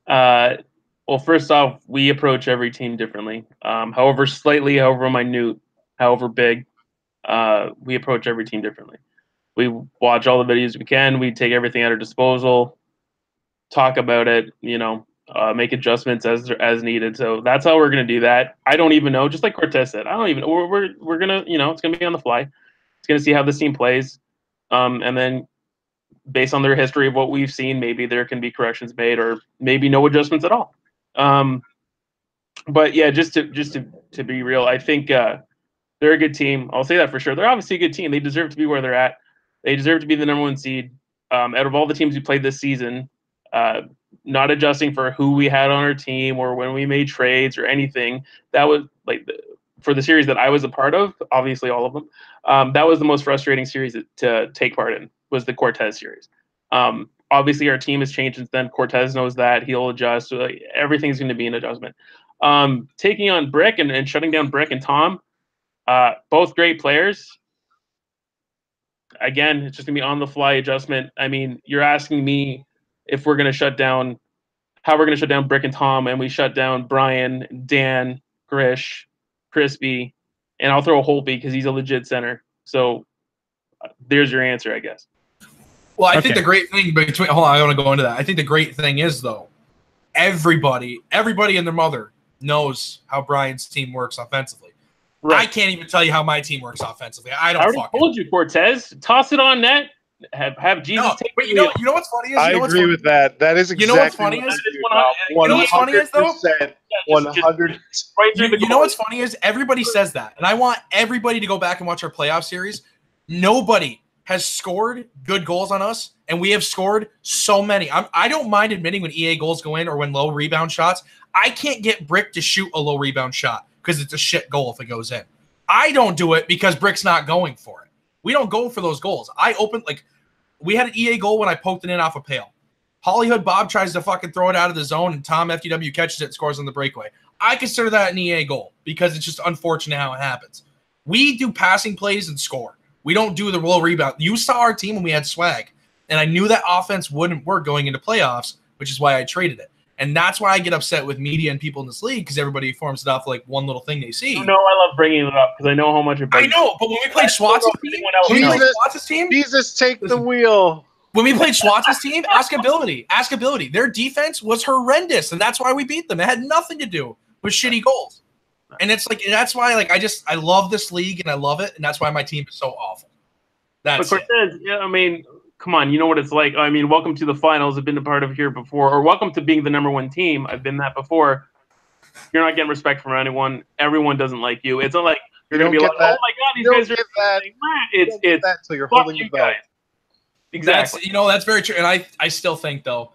Well, first off, we approach every team differently. However minute, however big, we approach every team differently. We watch all the videos we can. We take everything at our disposal, talk about it, make adjustments as needed. So that's how we're going to do that. I don't even know, just like Cortez said, I don't even know. We're going to, it's going to be on the fly. It's going to see how this team plays. And then based on their history of what we've seen, maybe there can be corrections made or maybe no adjustments at all. But yeah, just to be real, I think they're a good team. I'll say that for sure. They're obviously a good team. They deserve to be where they're at. They deserve to be the number 1 seed. Out of all the teams we played this season, not adjusting for who we had on our team or when we made trades or anything, that was like for the series that I was a part of, obviously all of them, that was the most frustrating series to take part in, was the Cortez series. Obviously our team has changed since then. Cortez knows that. He'll adjust. So everything's going to be an adjustment. Taking on Brick and shutting down Brick and Tom, both great players. Again, it's just going to be on the fly adjustment. I mean, you're asking me if we're going to shut down, how we're going to shut down Brick and Tom, and we shut down Brian, Dan, Grish, Crispy, and I'll throw a Holtby because he's a legit center. So there's your answer, I guess. Well, I think the great thing between, hold on, I want to go into that. I think the great thing is, though, everybody and their mother knows how Brian's team works offensively. Right. I can't even tell you how my team works offensively. I already told you, Cortez. Toss it on net. Have Jesus take. But you know what's funny is I agree with that. That is exactly. You know what's funny is. You know what's funny is though. 100. You know what's funny is everybody says that, and I want everybody to go back and watch our playoff series. Nobody has scored good goals on us, and we have scored so many. I don't mind admitting when EA goals go in or when low rebound shots. I can't get Brick to shoot a low rebound shot because it's a shit goal if it goes in. I don't do it because Brick's not going for it. We don't go for those goals. We had an EA goal when I poked it in off a pail. Hollywood Bob tries to fucking throw it out of the zone, and Tom FTW catches it and scores on the breakaway. I consider that an EA goal because it's just unfortunate how it happens. We do passing plays and score. We don't do the low rebound. You saw our team when we had swag, and I knew that offense wouldn't work going into playoffs, which is why I traded it. And that's why I get upset with media and people in this league because everybody forms it off like one little thing they see. You know, I love bringing it up because I know how much it I know, but when we played Schwartz's team, Jesus, take the wheel. When we played Schwartz's team, ask ability. Their defense was horrendous, and that's why we beat them. It had nothing to do with shitty goals. And it's like that's why I love this league and I love it, and that's why my team is so awful. That's but Cortez, yeah, I mean, come on, you know what it's like. I mean, welcome to the finals. I've been a part of here before, or welcome to being the #1 team. I've been that before. You're not getting respect from anyone. Everyone doesn't like you. It's not like you're going to be like, that. oh my god, these You don't guys are. get that. It's that until you're fuck holding you the belt. guys. Exactly. That's very true. And I still think though,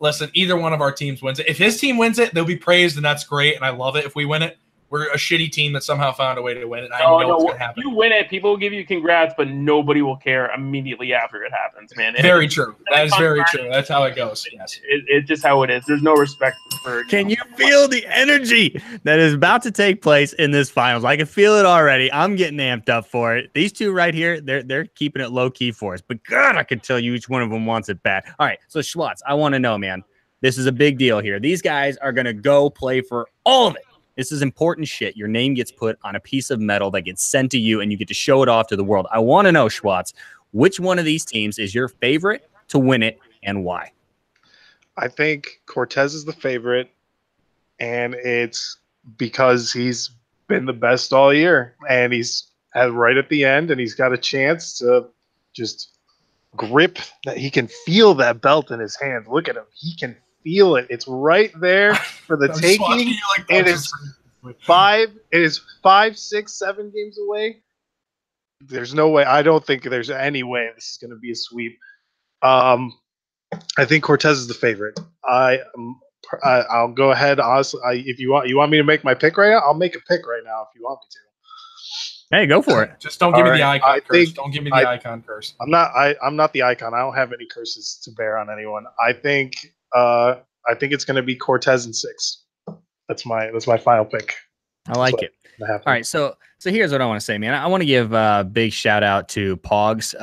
listen, either one of our teams wins it. If his team wins it, they'll be praised, and that's great. And I love it. If we win it, we're a shitty team that somehow found a way to win it. I know it's going to happen. If you win it, people will give you congrats, but nobody will care immediately after it happens, man. Very true. That is very true. That's how it goes. Yes. It's just how it is. There's no respect for. Can you feel the energy that is about to take place in this finals? I can feel it already. I'm getting amped up for it. These two right here, they're keeping it low key for us. But God, I can tell you each one of them wants it bad. All right, so Schwartz, I want to know, man. This is a big deal here. These guys are going to go play for all of it. This is important shit. Your name gets put on a piece of metal that gets sent to you, and you get to show it off to the world. I want to know, Schwartz, which one of these teams is your favorite to win it and why? I think Cortez is the favorite, and it's because he's been the best all year, and he's right at the end, and he's got a chance to just grip that. He can feel that belt in his hand. Look at him. He can feel it. It's right there for the taking. It is 5, 6, 7 games away. There's no way. I don't think there's any way this is going to be a sweep. I think Cortez is the favorite. I'll go ahead. Honestly, if you want me to make my pick right now, I'll make a pick right now if you want me to. Hey, go for it. Just don't give me the icon curse. Don't give me the icon curse. I'm not the icon. I don't have any curses to bear on anyone. I think it's going to be Cortez in 6. That's my final pick. I like it. All right, so here's what I want to say, man. I want to give a big shout out to Pogs.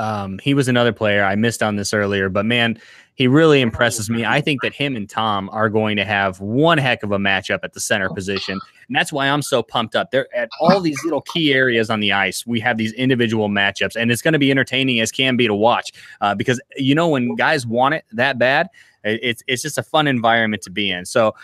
He was another player I missed on this earlier, but man, he really impresses me. I think that him and Tom are going to have one heck of a matchup at the center position, and that's why I'm so pumped up. They're at all these little key areas on the ice. We have these individual matchups, and it's going to be entertaining as can be to watch because when guys want it that bad, it's just a fun environment to be in. So,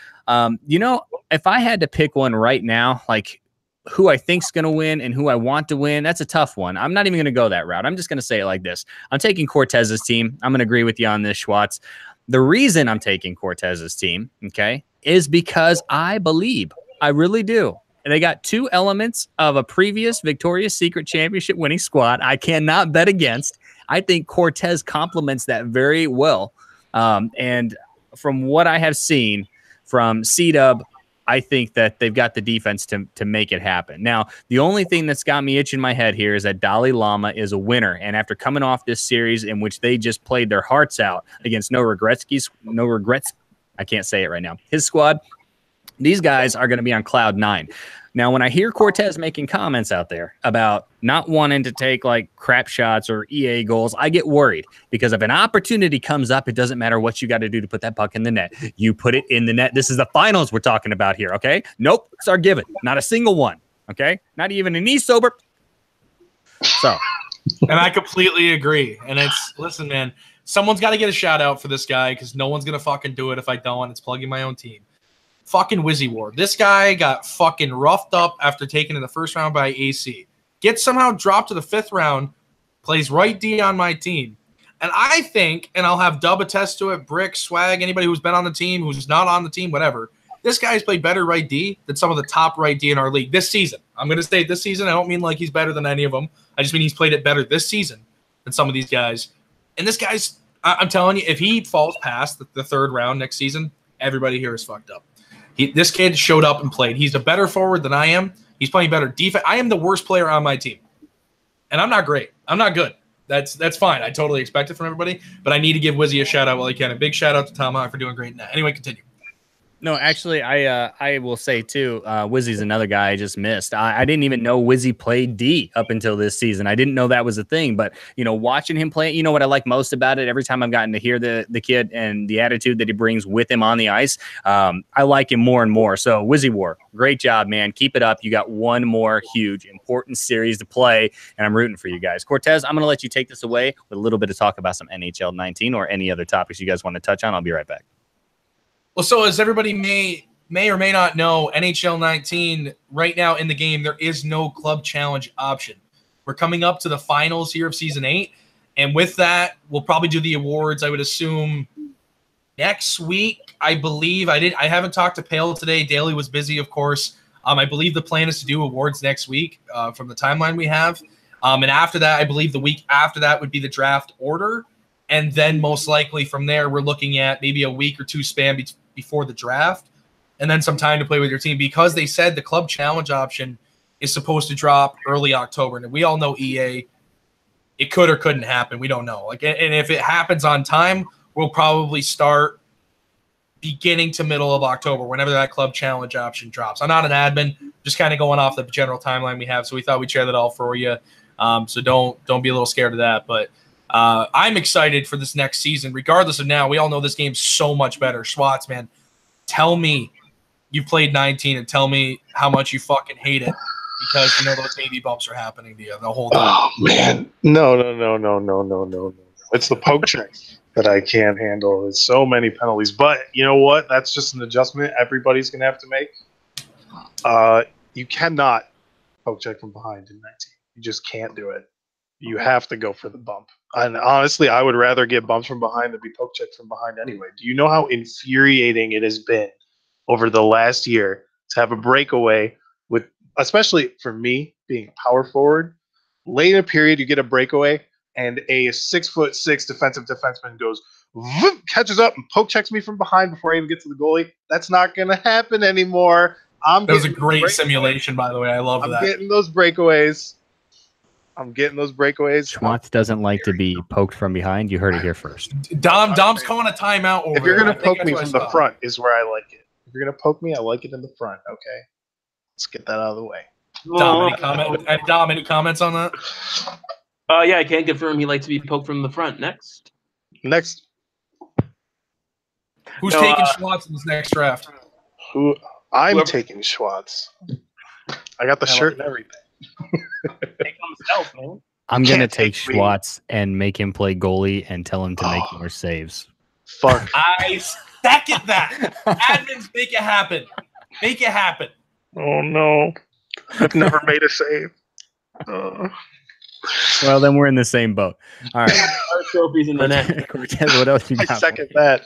if I had to pick one right now, like who I think's going to win and who I want to win, that's a tough one. I'm not even going to go that route. I'm just going to say it like this. I'm taking Cortez's team. I'm going to agree with you on this, Schwartz. The reason I'm taking Cortez's team, okay, is because I really do. And they got 2 elements of a previous Victoria's Secret Championship winning squad I cannot bet against. I think Cortez complements that very well. And from what I have seen from C-Dub, I think that they've got the defense to make it happen. Now, the only thing that's got me itching my head here is that Dalai Lama is a winner. And after coming off this series in which they just played their hearts out against No Regrets, I can't say it right now, his squad, these guys are going to be on cloud 9. Now, when I hear Cortez making comments out there about not wanting to take like crap shots or EA goals, I get worried because if an opportunity comes up, it doesn't matter what you got to do to put that puck in the net. You put it in the net. This is the finals we're talking about here, okay? Nope, it's our given. Not a single one, okay? Not even a knee sober. So. And I completely agree. And listen, man, someone's got to get a shout out for this guy because no one's going to fucking do it if I don't. It's plugging my own team. Fucking Wizzy Ward. This guy got fucking roughed up after taken in the first round by AC. Gets somehow dropped to the 5th round, plays right D on my team. And I think, and I'll have Dub attest to it, Brick, Swag, anybody who's been on the team, who's not on the team, whatever, this guy's played better right D than some of the top right D in our league this season. I'm going to say this season. I don't mean like he's better than any of them. I just mean he's played it better this season than some of these guys. And this guy's, I'm telling you, if he falls past the 3rd round next season, everybody here is fucked up. This kid showed up and played. He's a better forward than I am. He's playing better defense. I am the worst player on my team. And I'm not great. I'm not good. That's fine. I totally expect it from everybody. But I need to give Wizzy a shout-out while I can. A big shout-out to Tom Hawk for doing great in that. Anyway, continue. No, actually, I will say, too, Wizzy's another guy I just missed. I didn't even know Wizzy played D up until this season. I didn't know that was a thing. But, watching him play, what I like most about it, every time I've gotten to hear the kid and the attitude that he brings with him on the ice, I like him more and more. So, Wizzy War, great job, man. Keep it up. You got one more huge, important series to play, and I'm rooting for you guys. Cortez, I'm going to let you take this away with a little bit of talk about some NHL 19 or any other topics you guys want to touch on. I'll be right back. Well, so as everybody may or may not know, NHL 19 right now in the game, there is no club challenge option. We're coming up to the finals here of season 8. And with that, we'll probably do the awards, I would assume, next week. I believe I haven't talked to Pale today. Daly was busy, of course. I believe the plan is to do awards next week from the timeline we have. And after that, I believe the week after that would be the draft order. And then most likely from there, we're looking at maybe a week or two span before the draft. And then some time to play with your team, because they said the club challenge option is supposed to drop early October. And we all know EA, it could or couldn't happen. We don't know. And if it happens on time, we'll probably start beginning to middle of October, whenever that club challenge option drops. I'm not an admin, just kind of going off the general timeline we have. So we thought we'd share that all for you. So don't be a little scared of that. But I'm excited for this next season. Regardless of now, we all know this game's so much better. Schwartz, man, tell me you played 19 and tell me how much you fucking hate it, because you know those baby bumps are happening to you the whole time. Oh man, no. It's the poke checks that I can't handle. There's so many penalties, but you know what? That's just an adjustment everybody's gonna have to make. You cannot poke check from behind in 19. You just can't do it. You have to go for the bump. And honestly, I would rather get bumps from behind than be poke checked from behind anyway. Do you know how infuriating it has been over the last year to have a breakaway with, especially for me being power forward, late in a period you get a breakaway and a 6'6" defensive defenseman goes, whoop, catches up and poke checks me from behind before I even get to the goalie. That's not going to happen anymore. That was a great simulation, by the way. I love that. I'm getting those breakaways. Schwartz doesn't like to be poked from behind. You heard it here first. Dom's calling a timeout over. If you're going to poke me from the front is where I like it. If you're going to poke me, I like it in the front, okay? Let's get that out of the way. Dom, any comments on that? Yeah, I can confirm he likes to be poked from the front. Next. Who's taking Schwartz in this next draft? I'm taking Schwartz. I got the shirt and everything. Take himself, man. I'm going to take Schwartz and make him play goalie and tell him to make more saves. Fuck. I second that. Admins, make it happen. Make it happen. Oh, no. I've never made a save. Well, then we're in the same boat. All right. Our trophies in the net. Cortez, what else you got? I second that.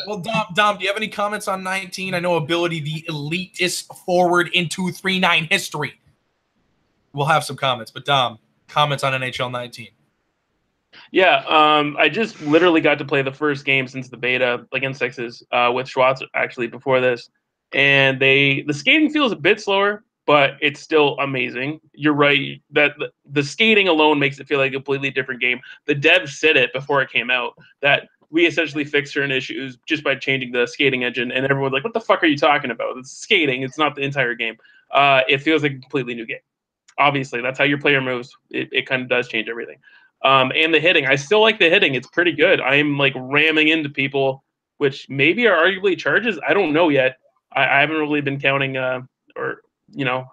Well, Dom, do you have any comments on 19? I know ability, the elitist forward in 2-3-9 history. We'll have some comments, but Dom, comments on NHL 19. Yeah, I just literally got to play the first game since the beta against Texas with Schwartz actually before this, and the skating feels a bit slower, but it's still amazing. You're right that the skating alone makes it feel like a completely different game. The devs said it before it came out that we essentially fixed certain issues just by changing the skating engine, and everyone's like, "What the fuck are you talking about? It's skating. It's not the entire game." It feels like a completely new game. Obviously, that's how your player moves. It kind of does change everything. And the hitting, I still like the hitting. It's pretty good. I am like ramming into people, which maybe are arguably charges. I don't know yet. I haven't really been counting or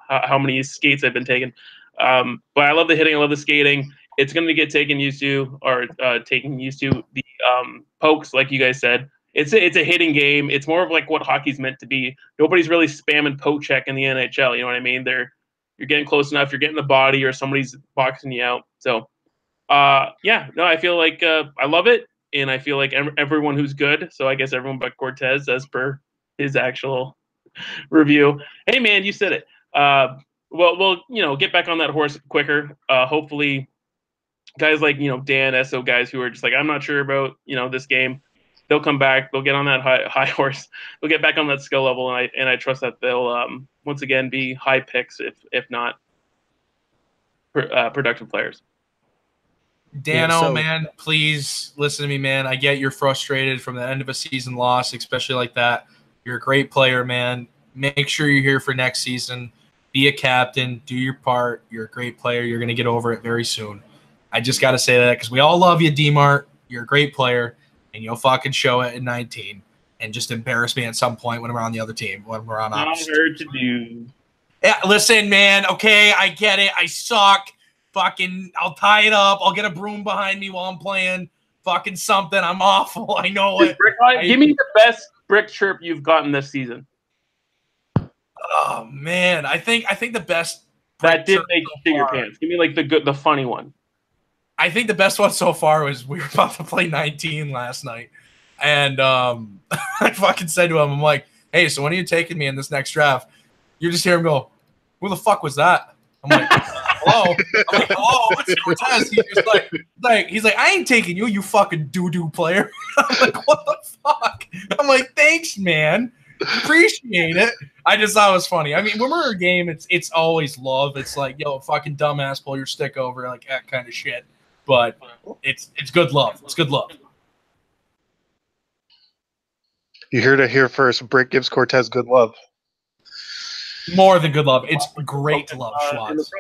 how many skates I've been taking. But I love the hitting. I love the skating. It's going to get taken used to the pokes, like you guys said. It's a hitting game. It's more of like what hockey's meant to be. Nobody's really spamming poke check in the NHL. You know what I mean? You're getting close enough. You're getting the body, or somebody's boxing you out. So, I feel like I love it, and I feel like everyone who's good. So I guess everyone but Cortez, as per his actual review. Hey, man, you said it. We'll get back on that horse quicker. Hopefully, guys like Dan, Esso, guys who are just like, I'm not sure about this game. They'll come back. They'll get on that high horse. They'll get back on that skill level, and I trust that they'll once again be high picks, if not productive players. Dano, man, please listen to me, man. I get you're frustrated from the end of a season loss, especially like that. You're a great player, man. Make sure you're here for next season. Be a captain. Do your part. You're a great player. You're going to get over it very soon. I just got to say that because we all love you, D-Mart. You're a great player, and you'll fucking show it at 19 and just embarrass me at some point when we're on the other team, when we're on opposite. Not hard to do. Yeah, listen, man. Okay, I get it. I suck. Fucking, I'll tie it up. I'll get a broom behind me while I'm playing fucking something. I'm awful. I know it. Give me the best brick chirp you've gotten this season. Oh man, I think the best that did shirt make so you shit your far. pants. Give me like the funny one. I think the best one so far was we were about to play 19 last night, and I fucking said to him, I'm like, "Hey, so when are you taking me in this next draft?" You just hear him go, "Who the fuck was that?" I'm like, "Hello." I'm like, "Hello, it's Cortez." He's just he's like, "I ain't taking you, you fucking doo-doo player." I'm like, "What the fuck?" I'm like, "Thanks, man. Appreciate it." I just thought it was funny. I mean, when we're in a game, it's always love. It's like, yo, fucking dumbass, pull your stick over, like that kind of shit. But it's good love. It's good love. You heard it here first. Brick gives Cortez good love. More than good love. It's great love, Schwartz.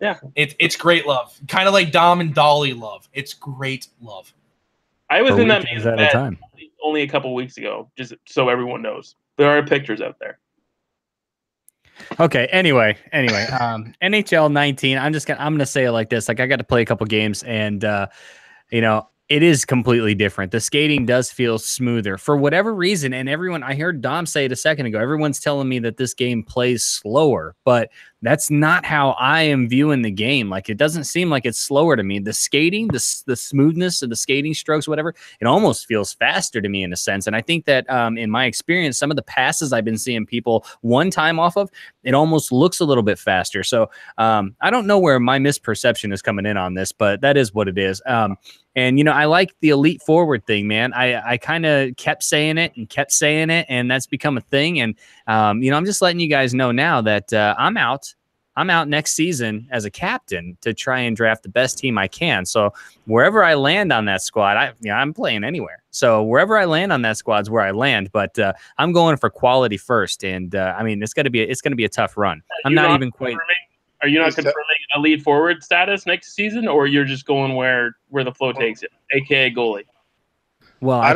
Yeah. It's great love. Kind of like Dom and Dolly love. It's great love. I was For in that weekends man's at a bed time. only a couple weeks ago, just so everyone knows. There are pictures out there. Okay. Anyway, NHL 19. I'm gonna say it like this. Like I got to play a couple games, and it is completely different. The skating does feel smoother for whatever reason. And I heard Dom say it a second ago. Everyone's telling me that this game plays slower, but that's not how I am viewing the game. Like it doesn't seem like it's slower to me. The skating, the smoothness of the skating strokes, whatever, it almost feels faster to me in a sense. And I think that in my experience, some of the passes I've been seeing people one time off of, it almost looks a little bit faster. So I don't know where my misperception is coming in on this, but that is what it is. And, I like the elite forward thing, man. I kind of kept saying it, and that's become a thing. And, I'm just letting you guys know now that I'm out. I'm out next season as a captain to try and draft the best team I can. So wherever I land on that squad, I'm playing anywhere. So wherever I land on that squad is where I land. But I'm going for quality first. And, it's going to be a tough run. I'm not even quite. Are you not confirming a lead forward status next season, or you're just going where the flow takes it, aka goalie? Well, I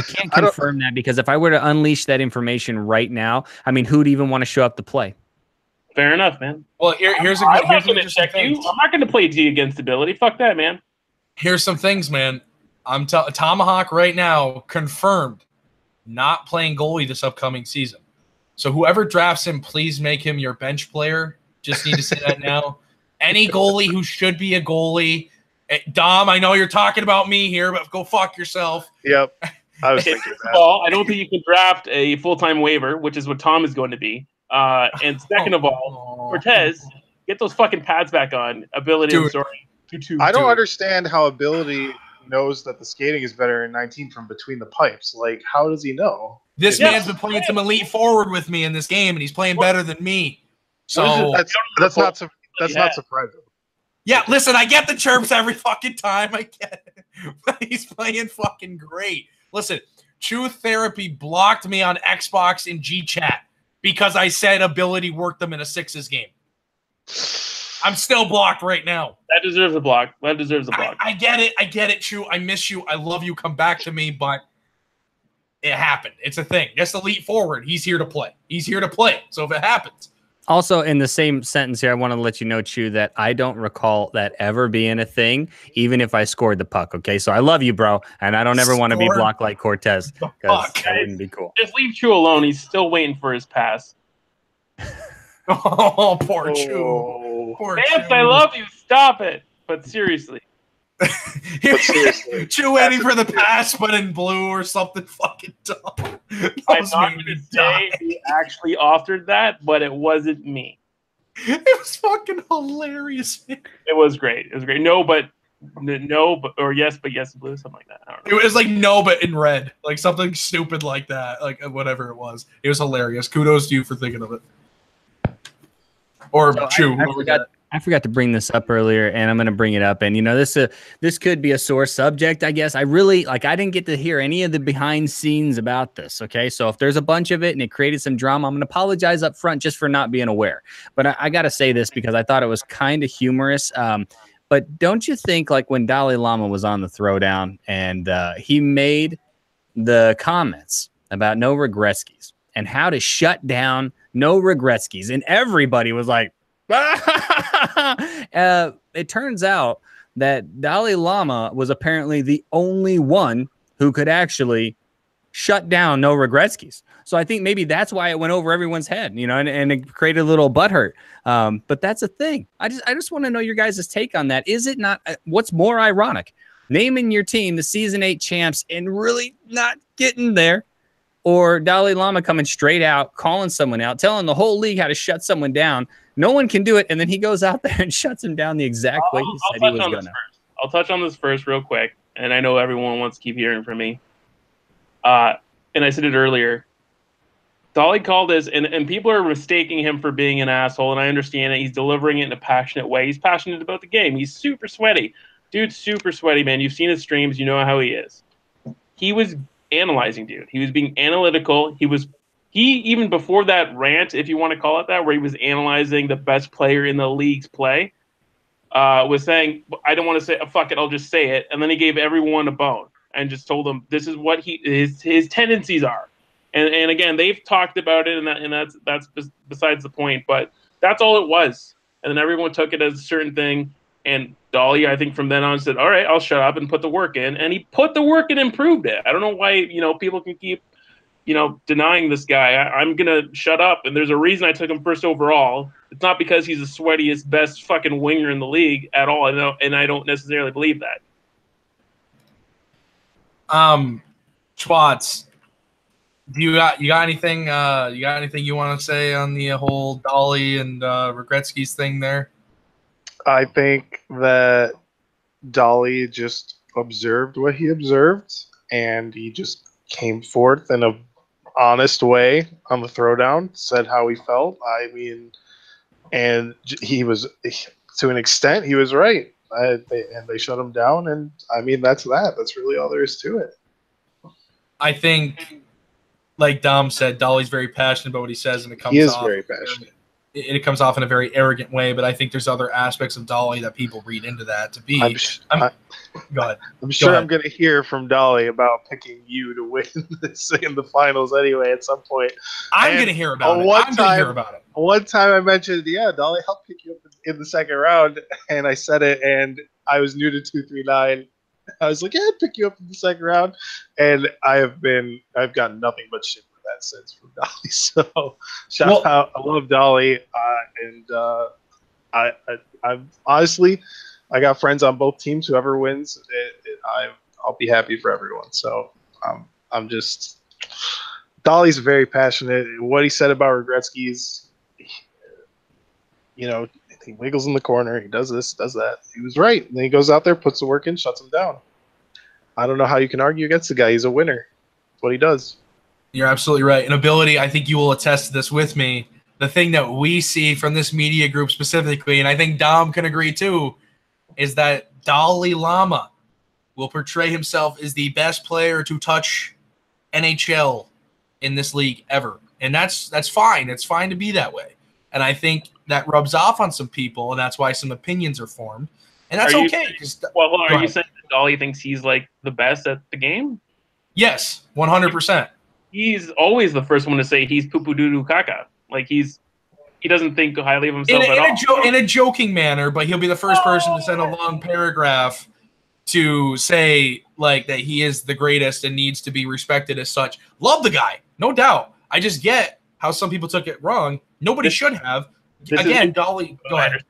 can't confirm that, because if I were to unleash that information right now, who'd even want to show up to play? Fair enough, man. Well, here's I'm not going to check you. I'm not going to play D against ability. Fuck that, man. Here's some things, man. I'm Tomahawk right now confirmed not playing goalie this upcoming season. So whoever drafts him, please make him your bench player. Just need to say that now. Any goalie who should be a goalie. Dom, I know you're talking about me here, but go fuck yourself. Yep. I was thinking that. First of all, I don't think you can draft a full-time waiver, which is what Tom is going to be. And second of all, Cortez, get those fucking pads back on. Ability and story. I don't understand how ability knows that the skating is better in 19 from between the pipes. Like, how does he know? This man's been playing some elite forward with me in this game, and he's playing better than me. So that's not surprising. Yeah, listen, I get the chirps every fucking time. I get it. But he's playing fucking great. Listen, Truth Therapy blocked me on Xbox and G-Chat because I said ability worked them in a sixes game. I'm still blocked right now. That deserves a block. I get it. I get it, True. I miss you. I love you. Come back to me, but it happened. It's a thing. Just elite forward. He's here to play. So if it happens. Also, in the same sentence here, I want to let you know, Chew, that I don't recall that ever being a thing, even if I scored the puck, okay? So I love you, bro, and I don't ever want to be blocked like Cortez, because that wouldn't be cool. Just leave Chew alone. He's still waiting for his pass. Oh, poor Chew. Vance, I love you. Stop it. But seriously. Chew waiting for the pass, but in blue or something fucking dumb. I'm not going to say he actually authored that, but it wasn't me. It was fucking hilarious. It was great. No, but yes, but yes, blue, something like that. I don't know. It was like no, but in red, like something stupid like that, like whatever it was. It was hilarious. Kudos to you for thinking of it. Or so Chew. I forgot to bring this up earlier, and I'm going to bring it up. And, this could be a sore subject, I guess. I didn't get to hear any of the behind scenes about this, okay? So if there's a bunch of it and it created some drama, I'm going to apologize up front just for not being aware. But I got to say this because I thought it was kind of humorous. But don't you think, like, when Dalai Lama was on the Throwdown and he made the comments about no regretskis and how to shut down no regretskis, and everybody was like, it turns out that Dalai Lama was apparently the only one who could actually shut down no regretskis. So I think maybe that's why it went over everyone's head, and it created a little butthurt. But that's a thing. I just want to know your guys' take on that. Is it not? What's more ironic? Naming your team the season 8 champs and really not getting there, or Dalai Lama coming straight out, calling someone out, telling the whole league how to shut someone down. No one can do it, and then he goes out there and shuts him down the exact way he said he was going to. I'll touch on this first real quick, and I know everyone wants to keep hearing from me. And I said it earlier. Dolly called this, and people are mistaking him for being an asshole, and I understand it. He's delivering it in a passionate way. He's passionate about the game. He's super sweaty. Dude's super sweaty, man. You've seen his streams. You know how he is. He was analyzing, dude. He was being analytical. He even before that rant, if you want to call it that, where he was analyzing the best player in the league's play, was saying, I don't want to say, fuck it, I'll just say it. And then he gave everyone a bone and just told them this is what his tendencies are. And again, they've talked about it, and that's besides the point. But that's all it was. And then everyone took it as a certain thing. And Dolly, I think from then on, said, all right, I'll shut up and put the work in. And he put the work in and proved it. I don't know why, people can keep, denying this guy. I'm going to shut up. And there's a reason I took him first overall. It's not because he's the sweatiest, best fucking winger in the league at all. And I don't necessarily believe that. Schwartz, do you got anything? You got anything you want to say on the whole Dolly and Regretsky's thing there? I think that Dolly just observed what he observed, and he just came forth in a honest way on the throwdown, said how he felt. I mean, and he was, to an extent, he was right. And they shut him down, and I mean, that's that. That's really all there is to it. I think, like Dom said, Dolly's very passionate about what he says, and it comes He is off very passionate. It comes off in a very arrogant way, but I think there's other aspects of Dolly that people read into that to be. Go ahead. I'm sure ahead. I'm going to hear from Dolly about picking you to win this in the finals anyway at some point. I'm going to hear about it. One time I mentioned, yeah, Dolly, I'll pick you up in the second round, and I said it, and I was new to 239. I was like, yeah, I'd pick you up in the second round, and I've gotten nothing but shit for that since from Dolly. So shout out, I love Dolly, and I'm honestly, I got friends on both teams. Whoever wins, I'll be happy for everyone. So I'm just, Dolly's very passionate. What he said about Regretsky's, he wiggles in the corner. He does this, does that. He was right. And then he goes out there, puts the work in, shuts him down. I don't know how you can argue against the guy. He's a winner. That's what he does. You're absolutely right. And ability, I think you will attest to this with me. The thing that we see from this media group specifically, and I think Dom can agree too, is that Dalai Lama will portray himself as the best player to touch NHL in this league ever. And that's fine. It's fine to be that way. And I think that rubs off on some people, and that's why some opinions are formed. And that's okay. Hold on. Are you saying that Dolly thinks he's like the best at the game? Yes, 100%. He's always the first one to say he's poo-poo-doo-doo caca. Like he doesn't think highly of himself at all. In a joking manner, but he'll be the first person to send a long paragraph to say like that he is the greatest and needs to be respected as such. Love the guy, no doubt. I just get how some people took it wrong. Nobody should have. Again, Dolly, go ahead.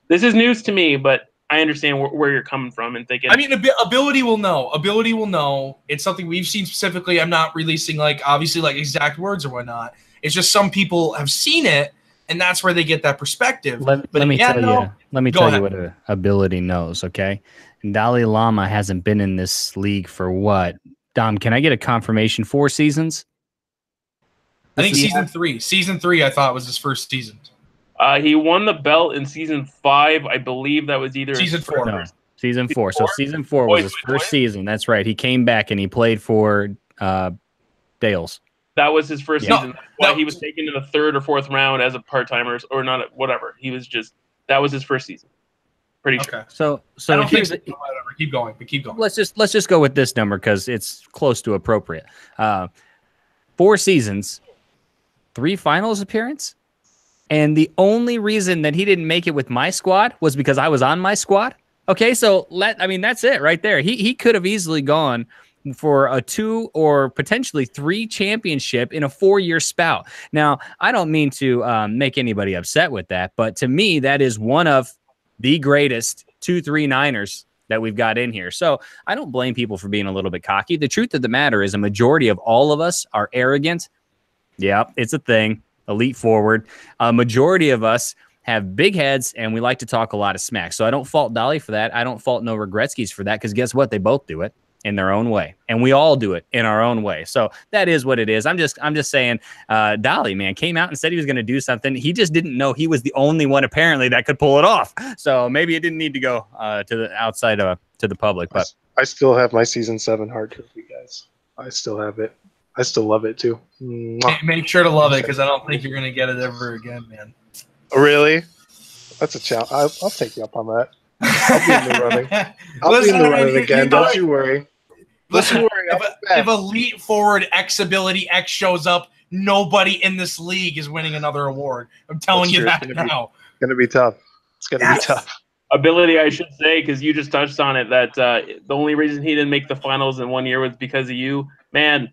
This is news to me, but I understand where you're coming from and thinking. I mean, ability will know. Ability will know. It's something we've seen specifically. I'm not releasing obviously exact words or whatnot. It's just some people have seen it, and that's where they get that perspective. Let me tell you what ability knows. Okay, and Dalai Lama hasn't been in this league for what? Dom, can I get a confirmation? 4 seasons? I think season 3. Season 3, I thought was his first season. He won the belt in season 5. I believe that was either season 4. No, season 4. So season 4 was his first season. That's right. He came back and he played for Dales. That was his first season. Why he was taken in the 3rd or 4th round as a part-timer or not, whatever. He was just that was his first season. Pretty sure. So I don't think so. Keep going. Let's just go with this number because it's close to appropriate. 4 seasons, 3 finals appearance. And the only reason that he didn't make it with my squad was because I was on my squad. Okay, so that's it right there. He could have easily gone for a 2 or potentially 3 championship in a 4-year spout. Now, I don't mean to make anybody upset with that, but to me, that is one of the greatest 2-3 Niners that we've got in here. So I don't blame people for being a little bit cocky. The truth of the matter is a majority of all of us are arrogant. Yeah, it's a thing. Elite forward. A majority of us have big heads, and we like to talk a lot of smack. So I don't fault Dolly for that. I don't fault No Regretskis for that, because guess what? They both do it in their own way, and we all do it in our own way. So that is what it is. I'm just saying, Dolly, man, came out and said he was going to do something. He just didn't know he was the only one apparently that could pull it off. So maybe it didn't need to go to the outside to the public. But I still have my season 7 hard trophy, guys. I still have it. I still love it too. Make sure to love it, because I don't think you're going to get it ever again, man. Really? That's a challenge. I'll take you up on that. I'll be in the running. I'll be in the running again. Don't you worry. Listen, if elite forward X ability X shows up, nobody in this league is winning another award. I'm telling you that now. It's going to be tough. It's going to be tough. Ability, I should say, because you just touched on it, that the only reason he didn't make the finals in 1 year was because of you. Man,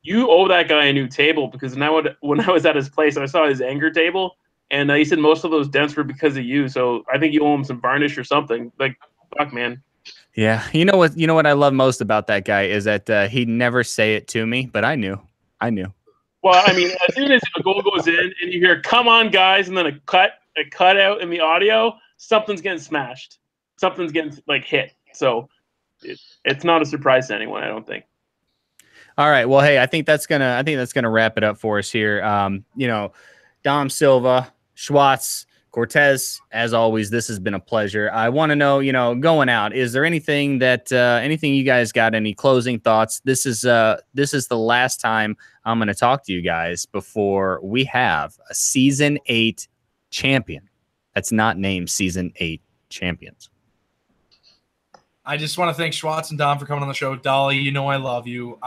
you owe that guy a new table, because now when I was at his place, I saw his anger table, and he said most of those dents were because of you. So I think you owe him some varnish or something. Like, fuck, man. Yeah, you know what I love most about that guy is that he'd never say it to me, but I knew. Well, I mean, as soon as a goal goes in and you hear "come on, guys," and then a cut out in the audio, something's getting smashed, something's getting hit. So it's not a surprise to anyone, I don't think. All right, well, hey, I think that's gonna wrap it up for us here. Dom Silva, Schwartz, Cortez, as always, this has been a pleasure. I want to know, going out, is there anything you guys got, any closing thoughts? This is the last time I'm going to talk to you guys before we have a season 8 champion that's not named season 8 champions. I just want to thank Schwartz and Dom for coming on the show. Dolly, I love you.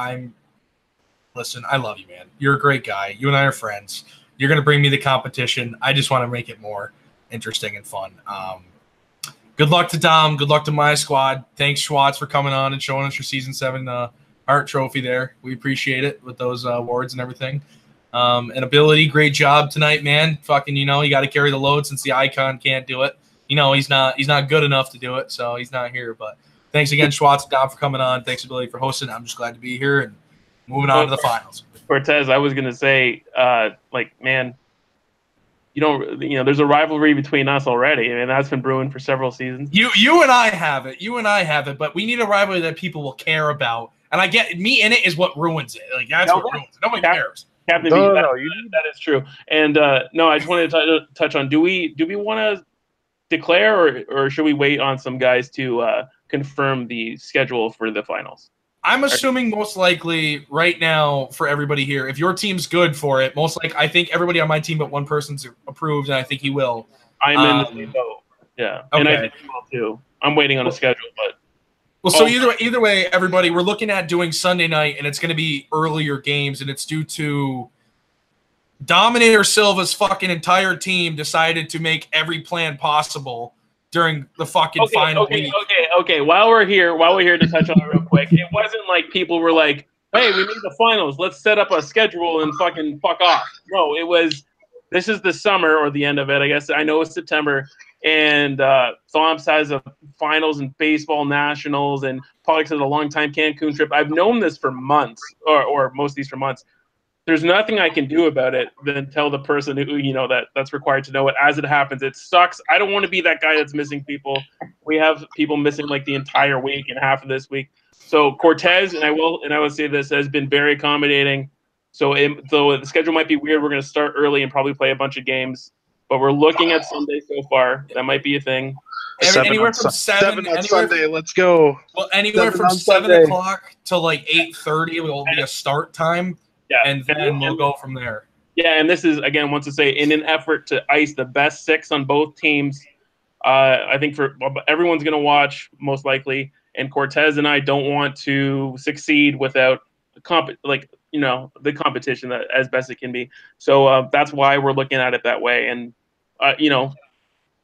Listen, I love you, man. You're a great guy. You and I are friends. You're going to bring me the competition. I just want to make it more interesting and fun. Good luck to Dom. Good luck to my squad. Thanks, Schwartz, for coming on and showing us your Season 7 art trophy there. We appreciate it with those awards and everything. And Ability, great job tonight, man. Fucking, you got to carry the load since the icon can't do it. He's not good enough to do it, so he's not here. But thanks again, Schwartz and Dom, for coming on. Thanks, Ability, for hosting. I'm just glad to be here and moving on to the finals. Cortez, I was gonna say, man, there's a rivalry between us already. I mean, that's been brewing for several seasons. You and I have it. But we need a rivalry that people will care about. And I get me in it is what ruins it. That's what ruins it. Nobody cares. Captain B, that is true. And no, I just wanted to touch on: do we want to declare, or should we wait on some guys to confirm the schedule for the finals? I'm assuming most likely right now for everybody here, if your team's good for it, most likely I think everybody on my team but one person's approved, and I think he will. I'm in the same boat. Yeah, okay. And I think he will too. I'm waiting on a schedule, but so either way, everybody, we're looking at doing Sunday night, and it's going to be earlier games, and it's due to Dominator Silva's fucking entire team decided to make every plan possible during the fucking final week. Okay. While we're here to touch on it real quick, it wasn't like people were like, "Hey, we made the finals. Let's set up a schedule and fucking fuck off." No, it was, this is the summer or the end of it. I guess I know it's September, and Thomps has a finals in baseball nationals, and Pollux has a long time Cancun trip. I've known this for months, or most of these for months. There's nothing I can do about it than tell the person who, that's required to know it as it happens. It sucks. I don't want to be that guy that's missing people. We have people missing the entire week and half of this week. So Cortez, and I will say this, has been very accommodating. So though the schedule might be weird, we're going to start early and probably play a bunch of games. But we're looking at Sunday so far. That might be a thing. Anywhere from 7 on Sunday. Let's go. Well, anywhere from 7 o'clock to 8:30 will be a start time. Yeah, and then we'll go from there. Yeah, and this is, again, once to say, in an effort to ice the best 6 on both teams. I think everyone's going to watch, most likely, and Cortez and I don't want to succeed without the competition as best it can be. So that's why we're looking at it that way. And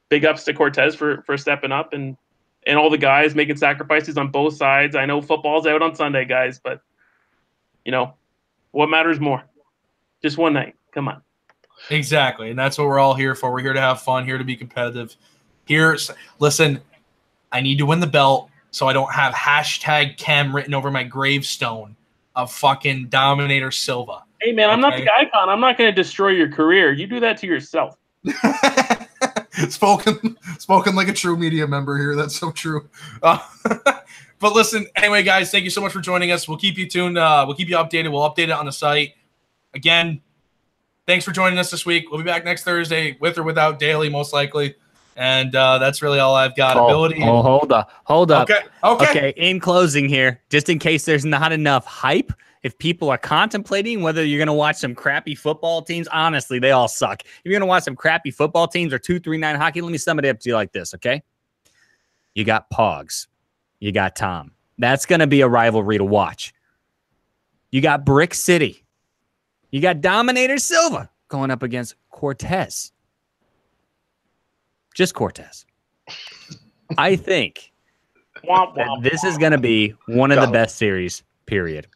big ups to Cortez for stepping up and and all the guys making sacrifices on both sides. I know football's out on Sunday, guys, but what matters more? Just one night. Come on. Exactly, and that's what we're all here for. We're here to have fun, here to be competitive. Listen, I need to win the belt so I don't have #Chem written over my gravestone of fucking Dominator Silva. Hey, man, I'm not the icon. I'm not going to destroy your career. You do that to yourself. Spoken like a true media member here. That's so true. But listen, anyway, guys, thank you so much for joining us. We'll keep you tuned. We'll keep you updated. We'll update it on the site. Again, thanks for joining us this week. We'll be back next Thursday with or without Daly, most likely. And that's really all I've got. Hold up. Okay. In closing here, just in case there's not enough hype, if people are contemplating whether you're going to watch some crappy football teams, honestly, they all suck. If you're going to watch some crappy football teams or 2-3-9 hockey, let me sum it up to you like this, okay? You got Pogs. You got Tom. That's going to be a rivalry to watch. You got Brick City. You got Dominator Silva going up against Cortez. Just Cortez. I think that this is going to be one of the best series, period.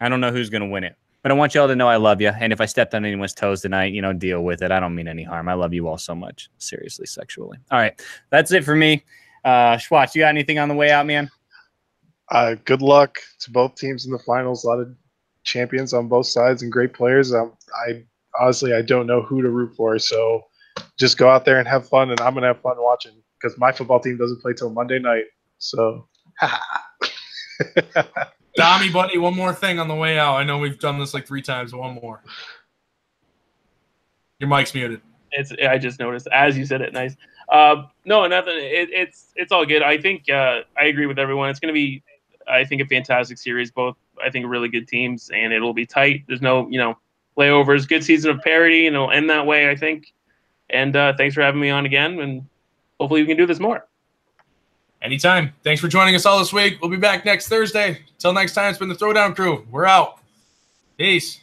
I don't know who's going to win it, but I want y'all to know I love you. And if I stepped on anyone's toes tonight, deal with it. I don't mean any harm. I love you all so much, seriously, sexually. All right. That's it for me. Schwartz, you got anything on the way out, man? Good luck to both teams in the finals. A lot of champions on both sides and great players. I honestly, I don't know who to root for. So just go out there and have fun. And I'm going to have fun watching because my football team doesn't play till Monday night. So, Dommy, buddy, one more thing on the way out. I know we've done this like 3 times. One more. Your mic's muted. I just noticed as you said it. Nice. No, nothing. It's all good. I think I agree with everyone. It's going to be, I think, a fantastic series. Both, I think, really good teams, and it'll be tight. There's no, layovers. Good season of parity, and it'll end that way, I think. And thanks for having me on again, and hopefully we can do this more. Anytime. Thanks for joining us all this week. We'll be back next Thursday. Till next time, it's been the Throwdown Crew. We're out. Peace.